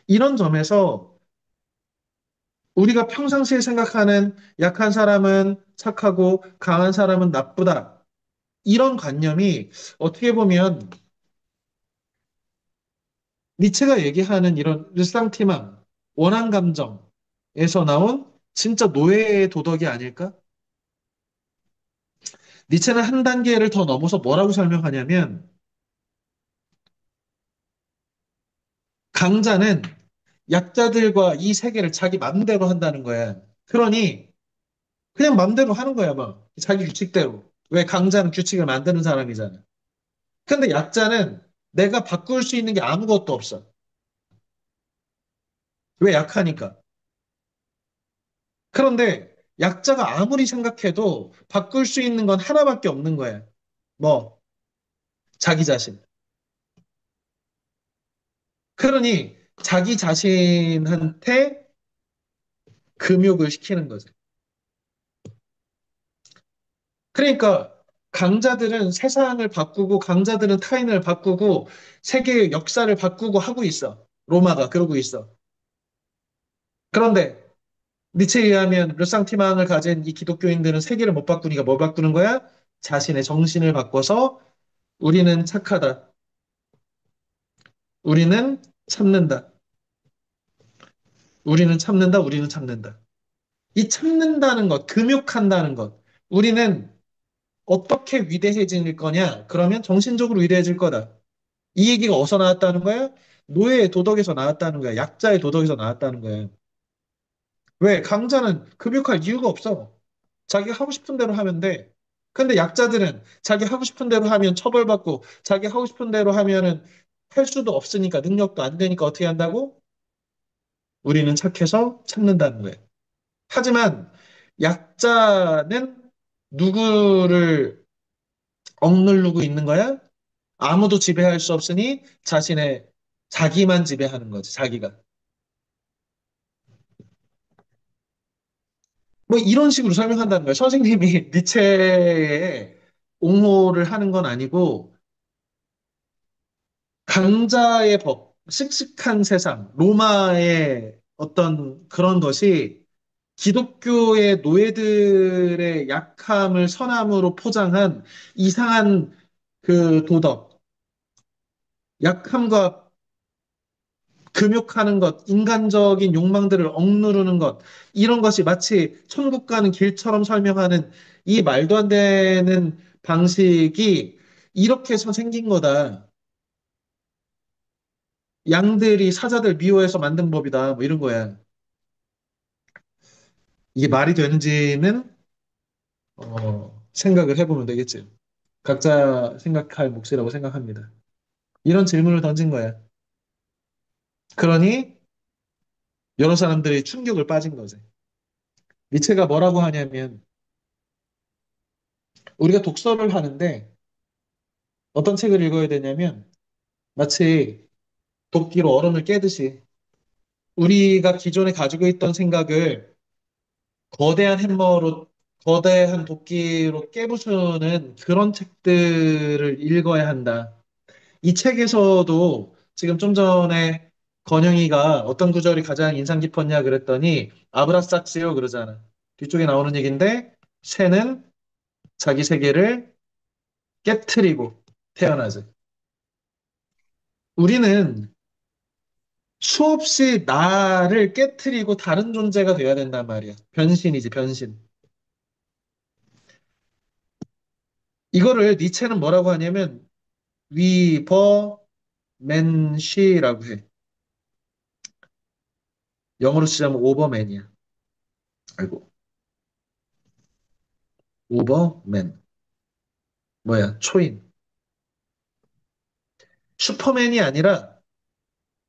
Speaker 1: 이런 점에서 우리가 평상시에 생각하는 약한 사람은 착하고 강한 사람은 나쁘다. 이런 관념이 어떻게 보면 니체가 얘기하는 이런 일상티망, 원한 감정에서 나온 진짜 노예의 도덕이 아닐까? 니체는 한 단계를 더 넘어서 뭐라고 설명하냐면 강자는 약자들과 이 세계를 자기 맘대로 한다는 거야. 그러니 그냥 맘대로 하는 거야, 막. 자기 규칙대로. 왜 강자는 규칙을 만드는 사람이잖아. 근데 약자는 내가 바꿀 수 있는 게 아무것도 없어. 왜 약하니까. 그런데 약자가 아무리 생각해도 바꿀 수 있는 건 하나밖에 없는 거야. 뭐, 자기 자신. 그러니 자기 자신한테 금욕을 시키는 거지. 그러니까 강자들은 세상을 바꾸고 강자들은 타인을 바꾸고 세계의 역사를 바꾸고 하고 있어. 로마가 그러고 있어. 그런데 니체에 의하면 르상티망을 가진 이 기독교인들은 세계를 못 바꾸니까 뭘 바꾸는 거야? 자신의 정신을 바꿔서 우리는 착하다. 우리는 참는다. 우리는 참는다. 우리는 참는다. 이 참는다는 것, 금욕한다는 것. 우리는 어떻게 위대해질 거냐? 그러면 정신적으로 위대해질 거다. 이 얘기가 어디서 나왔다는 거야? 노예의 도덕에서 나왔다는 거야. 약자의 도덕에서 나왔다는 거야. 왜? 강자는 금욕할 이유가 없어. 자기 하고 싶은 대로 하면 돼. 근데 약자들은 자기 하고 싶은 대로 하면 처벌받고 자기 하고 싶은 대로 하면은 할 수도 없으니까 능력도 안 되니까 어떻게 한다고? 우리는 착해서 참는다는 거예요. 하지만 약자는 누구를 억누르고 있는 거야? 아무도 지배할 수 없으니 자기만 지배하는 거지, 자기가. 뭐 이런 식으로 설명한다는 거예요. 선생님이 니체에 옹호를 하는 건 아니고 강자의 법, 씩씩한 세상, 로마의 어떤 그런 것이 기독교의 노예들의 약함을 선함으로 포장한 이상한 그 도덕, 약함과 금욕하는 것, 인간적인 욕망들을 억누르는 것, 이런 것이 마치 천국 가는 길처럼 설명하는 이 말도 안 되는 방식이 이렇게 해서 생긴 거다. 양들이 사자들 미워해서 만든 법이다. 뭐 이런 거야. 이게 말이 되는지는 생각을 해보면 되겠지. 각자 생각할 몫이라고 생각합니다. 이런 질문을 던진 거야. 그러니 여러 사람들이 충격을 빠진 거지. 니체가 뭐라고 하냐면 우리가 독서를 하는데 어떤 책을 읽어야 되냐면 마치 도끼로 얼음을 깨듯이 우리가 기존에 가지고 있던 생각을 거대한 해머로 거대한 도끼로 깨부수는 그런 책들을 읽어야 한다. 이 책에서도 지금 좀 전에 건영이가 어떤 구절이 가장 인상 깊었냐 그랬더니 아브라삭스요 그러잖아. 뒤쪽에 나오는 얘기인데 새는 자기 세계를 깨트리고 태어나지. 우리는 수없이 나를 깨트리고 다른 존재가 돼야 된단 말이야. 변신이지, 변신. 이거를 니체는 뭐라고 하냐면 위버맨시라고 해. 영어로 쓰자면 오버맨이야. 아이고, 오버맨. 뭐야, 초인. 슈퍼맨이 아니라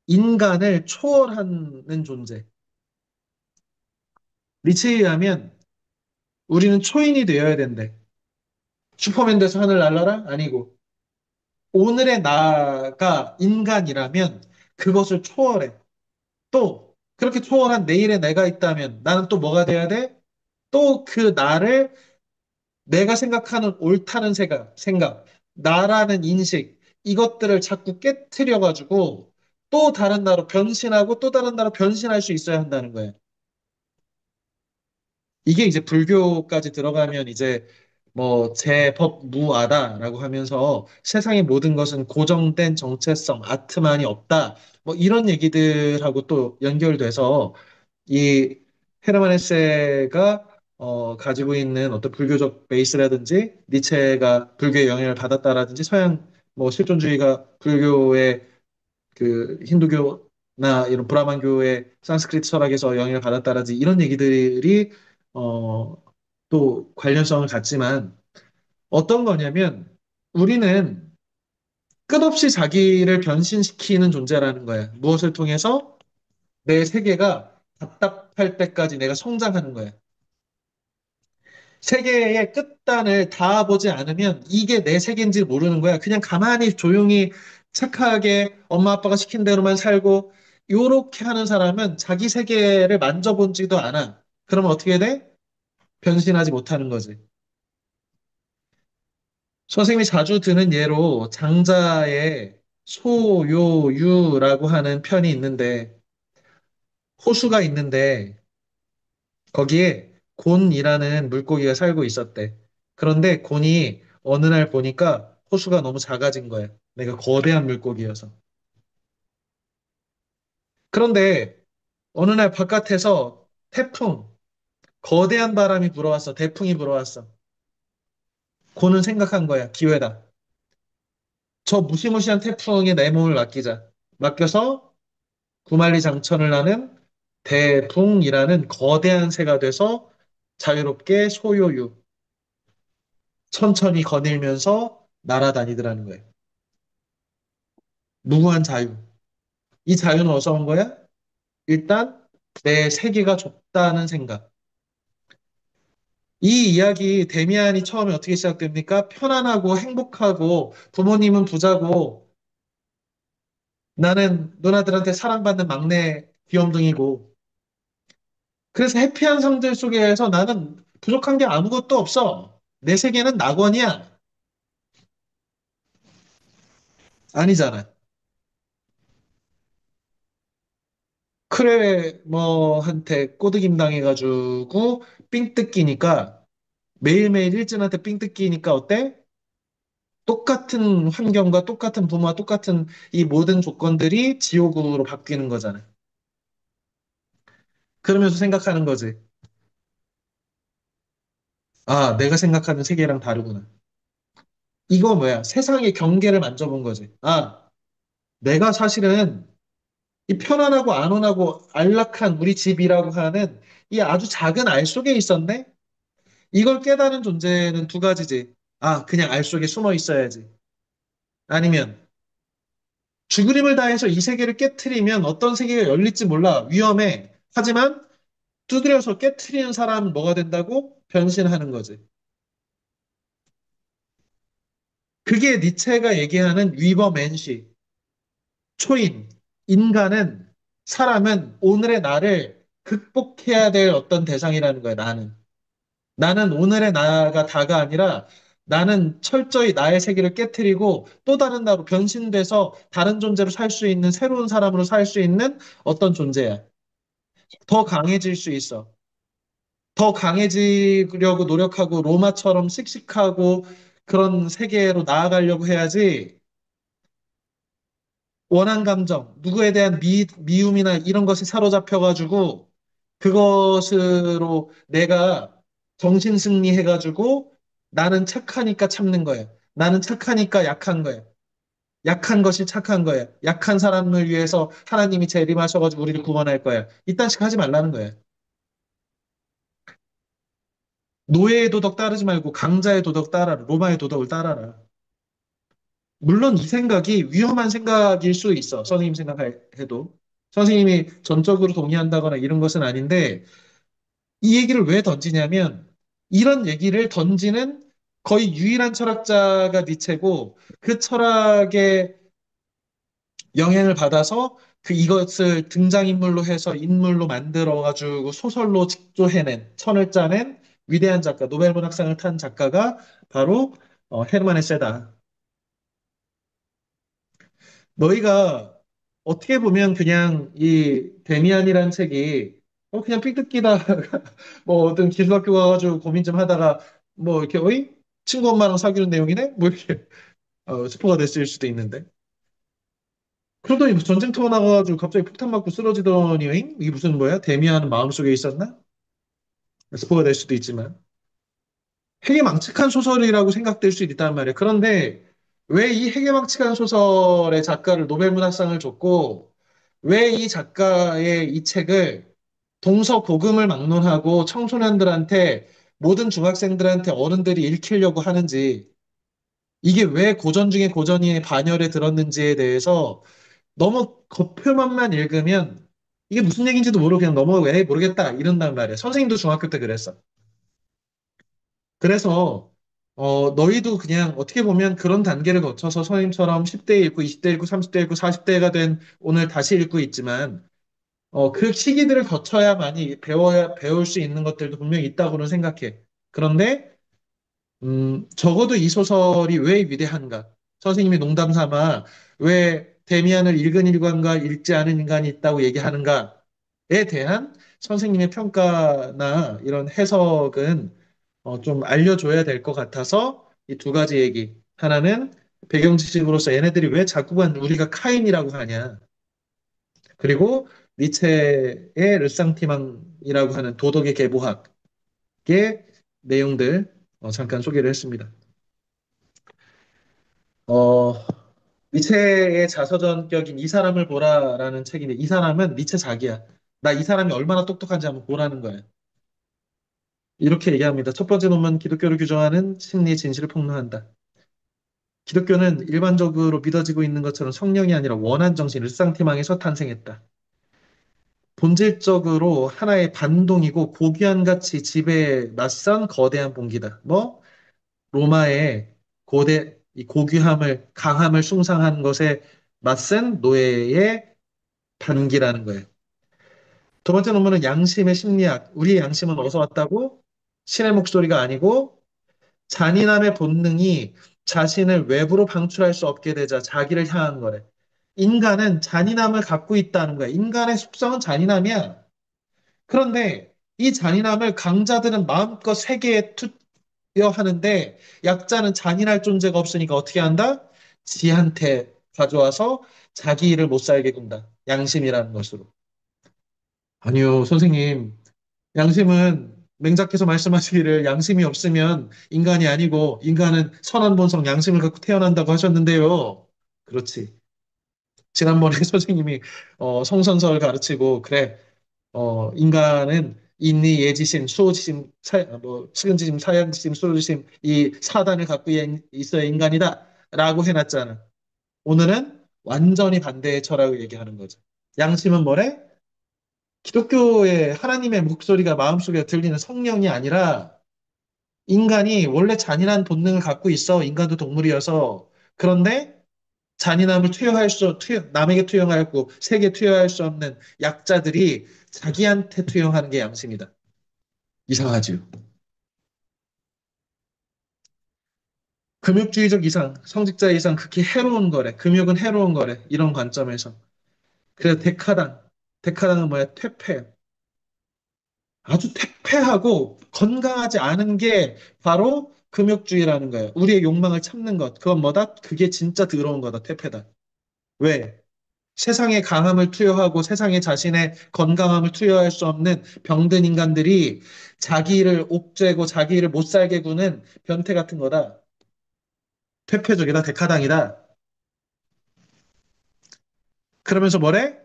Speaker 1: 인간을 초월하는 존재. 니체에 의하면 우리는 초인이 되어야 된대. 슈퍼맨 돼서 하늘 날라라? 아니고. 오늘의 나가 인간이라면 그것을 초월해. 또 그렇게 초월한 내일의 내가 있다면 나는 또 뭐가 돼야 돼? 또 그 나를 내가 생각하는 옳다는 생각, 나라는 인식, 이것들을 자꾸 깨트려가지고 또 다른 나로 변신하고 또 다른 나로 변신할 수 있어야 한다는 거예요. 이게 이제 불교까지 들어가면 이제 뭐 제법무아다라고 하면서 세상의 모든 것은 고정된 정체성, 아트만이 없다. 뭐 이런 얘기들하고 또 연결돼서 이 헤르만 헤세가 가지고 있는 어떤 불교적 베이스라든지 니체가 불교의 영향을 받았다라든지 서양 뭐 실존주의가 불교의 그 힌두교나 이런 브라만교의 산스크리트 철학에서 영향을 받았다라든지 이런 얘기들이 어, 또 관련성을 갖지만 어떤 거냐면 우리는 끝없이 자기를 변신시키는 존재라는 거야. 무엇을 통해서? 내 세계가 답답할 때까지 내가 성장하는 거야. 세계의 끝단을 닿아보지 않으면 이게 내 세계인지 모르는 거야. 그냥 가만히 조용히 착하게 엄마 아빠가 시킨 대로만 살고 요렇게 하는 사람은 자기 세계를 만져본지도 않아. 그러면 어떻게 돼? 변신하지 못하는 거지. 선생님이 자주 드는 예로 장자의 소요유라고 하는 편이 있는데 호수가 있는데 거기에 곤이라는 물고기가 살고 있었대. 그런데 곤이 어느 날 보니까 호수가 너무 작아진 거야. 내가 거대한 물고기여서. 그런데 어느 날 바깥에서 태풍, 거대한 바람이 불어왔어. 태풍이 불어왔어. 곤은 생각한 거야. 기회다. 저 무시무시한 태풍에 내 몸을 맡기자. 맡겨서 구만리장천을 나는 대풍이라는 거대한 새가 돼서 자유롭게 소요유, 천천히 거닐면서 날아다니더라는 거예요. 무궁한 자유. 이 자유는 어디서 온 거야? 일단 내 세계가 좁다는 생각. 이 이야기 데미안이 처음에 어떻게 시작됩니까? 편안하고 행복하고 부모님은 부자고 나는 누나들한테 사랑받는 막내 귀염둥이고 그래서 해피한 상들 속에서 나는 부족한 게 아무것도 없어. 내 세계는 낙원이야. 아니잖아. 그래 뭐한테 꼬드김 당해가지고 삥 뜯기니까 매일매일 일진한테 삥 뜯기니까 어때? 똑같은 환경과 똑같은 부모와 똑같은 이 모든 조건들이 지옥으로 바뀌는 거잖아. 그러면서 생각하는 거지. 아, 내가 생각하는 세계랑 다르구나. 이거 뭐야? 세상의 경계를 만져본 거지. 아, 내가 사실은 이 편안하고 안온하고 안락한 우리 집이라고 하는 이 아주 작은 알 속에 있었네? 이걸 깨달은 존재는 두 가지지. 아, 그냥 알 속에 숨어 있어야지. 아니면 죽을 힘을 다해서 이 세계를 깨트리면 어떤 세계가 열릴지 몰라. 위험해. 하지만 두드려서 깨트리는 사람은 뭐가 된다고? 변신하는 거지. 그게 니체가 얘기하는 위버맨시, 초인, 인간은, 사람은 오늘의 나를 극복해야 될 어떤 대상이라는 거야, 나는. 나는 오늘의 나가 다가 아니라 나는 철저히 나의 세계를 깨트리고 또 다른 나로 변신돼서 다른 존재로 살 수 있는 새로운 사람으로 살 수 있는 어떤 존재야. 더 강해질 수 있어. 더 강해지려고 노력하고 로마처럼 씩씩하고 그런 세계로 나아가려고 해야지 원한 감정, 누구에 대한 미움이나 이런 것이 사로잡혀가지고 그것으로 내가 정신승리해가지고 나는 착하니까 참는 거야. 나는 착하니까 약한 거야. 약한 것이 착한 거야. 약한 사람을 위해서 하나님이 재림하셔가지고 우리를 구원할 거야. 이딴 식 하지 말라는 거야. 노예의 도덕 따르지 말고 강자의 도덕 따라라. 로마의 도덕을 따라라. 물론 이 생각이 위험한 생각일 수 있어. 선생님 생각해도. 선생님이 전적으로 동의한다거나 이런 것은 아닌데, 이 얘기를 왜 던지냐면, 이런 얘기를 던지는 거의 유일한 철학자가 니체고, 그 철학의 영향을 받아서 이것을 등장인물로 해서 인물로 만들어가지고 소설로 직조해낸, 천을 짜낸 위대한 작가, 노벨 문학상을 탄 작가가 바로 헤르만 헤세다. 너희가 어떻게 보면 그냥 이 데미안이라는 책이 그냥 삐뚤기다가 뭐 어떤 기술학교 가가지고 고민 좀 하다가 뭐 이렇게 어이 친구 엄마랑 사귀는 내용이네 뭐 이렇게 스포가 됐을 수도 있는데 그러더니 무슨 전쟁터 나가가지고 갑자기 폭탄 맞고 쓰러지더니 어잉? 이게 무슨 뭐야 데미안은 마음속에 있었나 스포가 될 수도 있지만 해괴망측한 소설이라고 생각될 수도 있단 말이에요. 그런데 왜 이 해괴망측한 소설의 작가를 노벨 문학상을 줬고 왜 이 작가의 이 책을 동서고금을 막론하고 청소년들한테 모든 중학생들한테 어른들이 읽히려고 하는지 이게 왜 고전 중에 고전이 반열에 들었는지에 대해서 너무 겉표만만 읽으면 이게 무슨 얘기인지도 모르고 그냥 넘어가고 에 모르겠다 이런단 말이에요. 선생님도 중학교 때 그랬어. 그래서 너희도 그냥 어떻게 보면 그런 단계를 거쳐서 선생님처럼 10대 읽고 20대 읽고 30대 읽고 40대가 된 오늘 다시 읽고 있지만 그 시기들을 거쳐야만이 배울 수 있는 것들도 분명히 있다고는 생각해. 그런데 적어도 이 소설이 왜 위대한가? 선생님이 농담 삼아 왜 데미안을 읽은 인간과 읽지 않은 인간이 있다고 얘기하는가에 대한 선생님의 평가나 이런 해석은 좀 알려줘야 될 것 같아서 이 두 가지 얘기. 하나는 배경 지식으로서 얘네들이 왜 자꾸만 우리가 카인이라고 하냐. 그리고 니체의 르상티망이라고 하는 도덕의 계보학의 내용들 잠깐 소개를 했습니다. 어, 니체의 자서전격인 이 사람을 보라라는 책인데 이 사람은 니체 자기야. 나 이 사람이 얼마나 똑똑한지 한번 보라는 거야. 이렇게 얘기합니다. 첫 번째 논문 기독교를 규정하는 심리 진실을 폭로한다. 기독교는 일반적으로 믿어지고 있는 것처럼 성령이 아니라 원한 정신, 일상티망에서 탄생했다. 본질적으로 하나의 반동이고 고귀한 가치 지배에 맞선 거대한 봉기다. 뭐 로마의 고대 이 고귀함을 강함을 숭상한 것에 맞선 노예의 반기라는 거예요. 두 번째 논문은 양심의 심리학. 우리의 양심은 어디서 왔다고? 신의 목소리가 아니고 잔인함의 본능이 자신을 외부로 방출할 수 없게 되자 자기를 향한 거래. 인간은 잔인함을 갖고 있다는 거야. 인간의 속성은 잔인함이야. 그런데 이 잔인함을 강자들은 마음껏 세계에 투여하는데 약자는 잔인할 존재가 없으니까 어떻게 한다? 지한테 가져와서 자기 일을 못 살게 군다. 양심이라는 것으로. 아니요, 선생님. 양심은 맹자께서 말씀하시기를 양심이 없으면 인간이 아니고 인간은 선한 본성, 양심을 갖고 태어난다고 하셨는데요. 그렇지. 지난번에 선생님이 성선설 가르치고 그래 인간은 인리, 예지심, 수호지심, 식은지심, 사양지심, 수호지심 이 사단을 갖고 있어야 인간이다 라고 해놨잖아. 오늘은 완전히 반대의 철학을 얘기하는 거죠. 양심은 뭐래? 기독교의 하나님의 목소리가 마음속에 들리는 성령이 아니라 인간이 원래 잔인한 본능을 갖고 있어. 인간도 동물이어서. 그런데 잔인함을 남에게 투영하고 세계에 투영할 수 없는 약자들이 자기한테 투영하는 게 양심이다. 이상하지요. 금욕주의적 이상, 성직자 이상 극히 해로운 거래. 금욕은 해로운 거래. 이런 관점에서. 그래서 데카당. 데카당은 뭐야? 퇴폐. 아주 퇴폐하고 건강하지 않은 게 바로 금욕주의라는 거예요. 우리의 욕망을 참는 것. 그건 뭐다? 그게 진짜 더러운 거다. 퇴폐다. 왜? 세상에 강함을 투여하고 세상에 자신의 건강함을 투여할 수 없는 병든 인간들이 자기 일을 옥죄고 자기 일을 못 살게 구는 변태 같은 거다. 퇴폐적이다. 데카당이다. 그러면서 뭐래?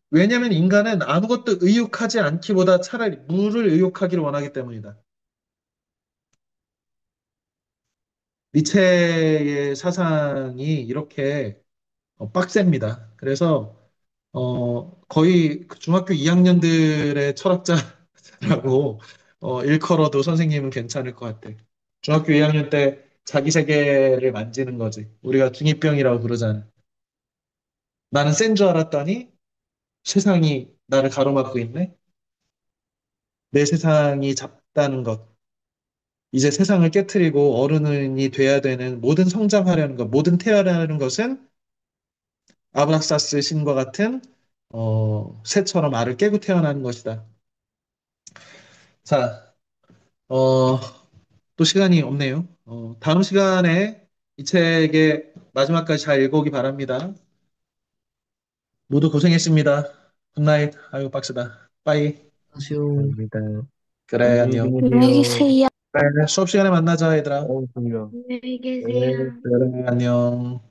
Speaker 1: 왜냐하면 인간은 아무것도 의욕하지 않기보다 차라리 물을 의욕하기를 원하기 때문이다. 니체의 사상이 이렇게 빡셉니다. 그래서 거의 그 중학교 2학년들의 철학자라고 일컬어도 선생님은 괜찮을 것 같아. 중학교 2학년 때 자기 세계를 만지는 거지. 우리가 중2병이라고 그러잖아. 나는 센 줄 알았더니 세상이 나를 가로막고 있네. 내 세상이 작다는 것. 이제 세상을 깨트리고 어른이 돼야 되는 모든 성장하려는 것, 모든 태어나는 것은 아브락사스 신과 같은 새처럼 알을 깨고 태어나는 것이다. 자, 또 시간이 없네요. 다음 시간에 이 책의 마지막까지 잘 읽어오기 바랍니다. 모두 고생했습니다. 굿나잇. 아유, 빡세다. 빠이.
Speaker 2: 아쉬워.
Speaker 3: 감사합니다.
Speaker 1: 그래,
Speaker 3: 안녕히
Speaker 1: 안녕.
Speaker 4: 안녕히
Speaker 3: 주무세요.
Speaker 4: 계세요.
Speaker 1: 그래, 수업 시간에 만나자, 얘들아.
Speaker 3: 어우, 졸려.
Speaker 4: 안녕히
Speaker 3: 네,
Speaker 4: 계세요.
Speaker 1: 그래, 안녕.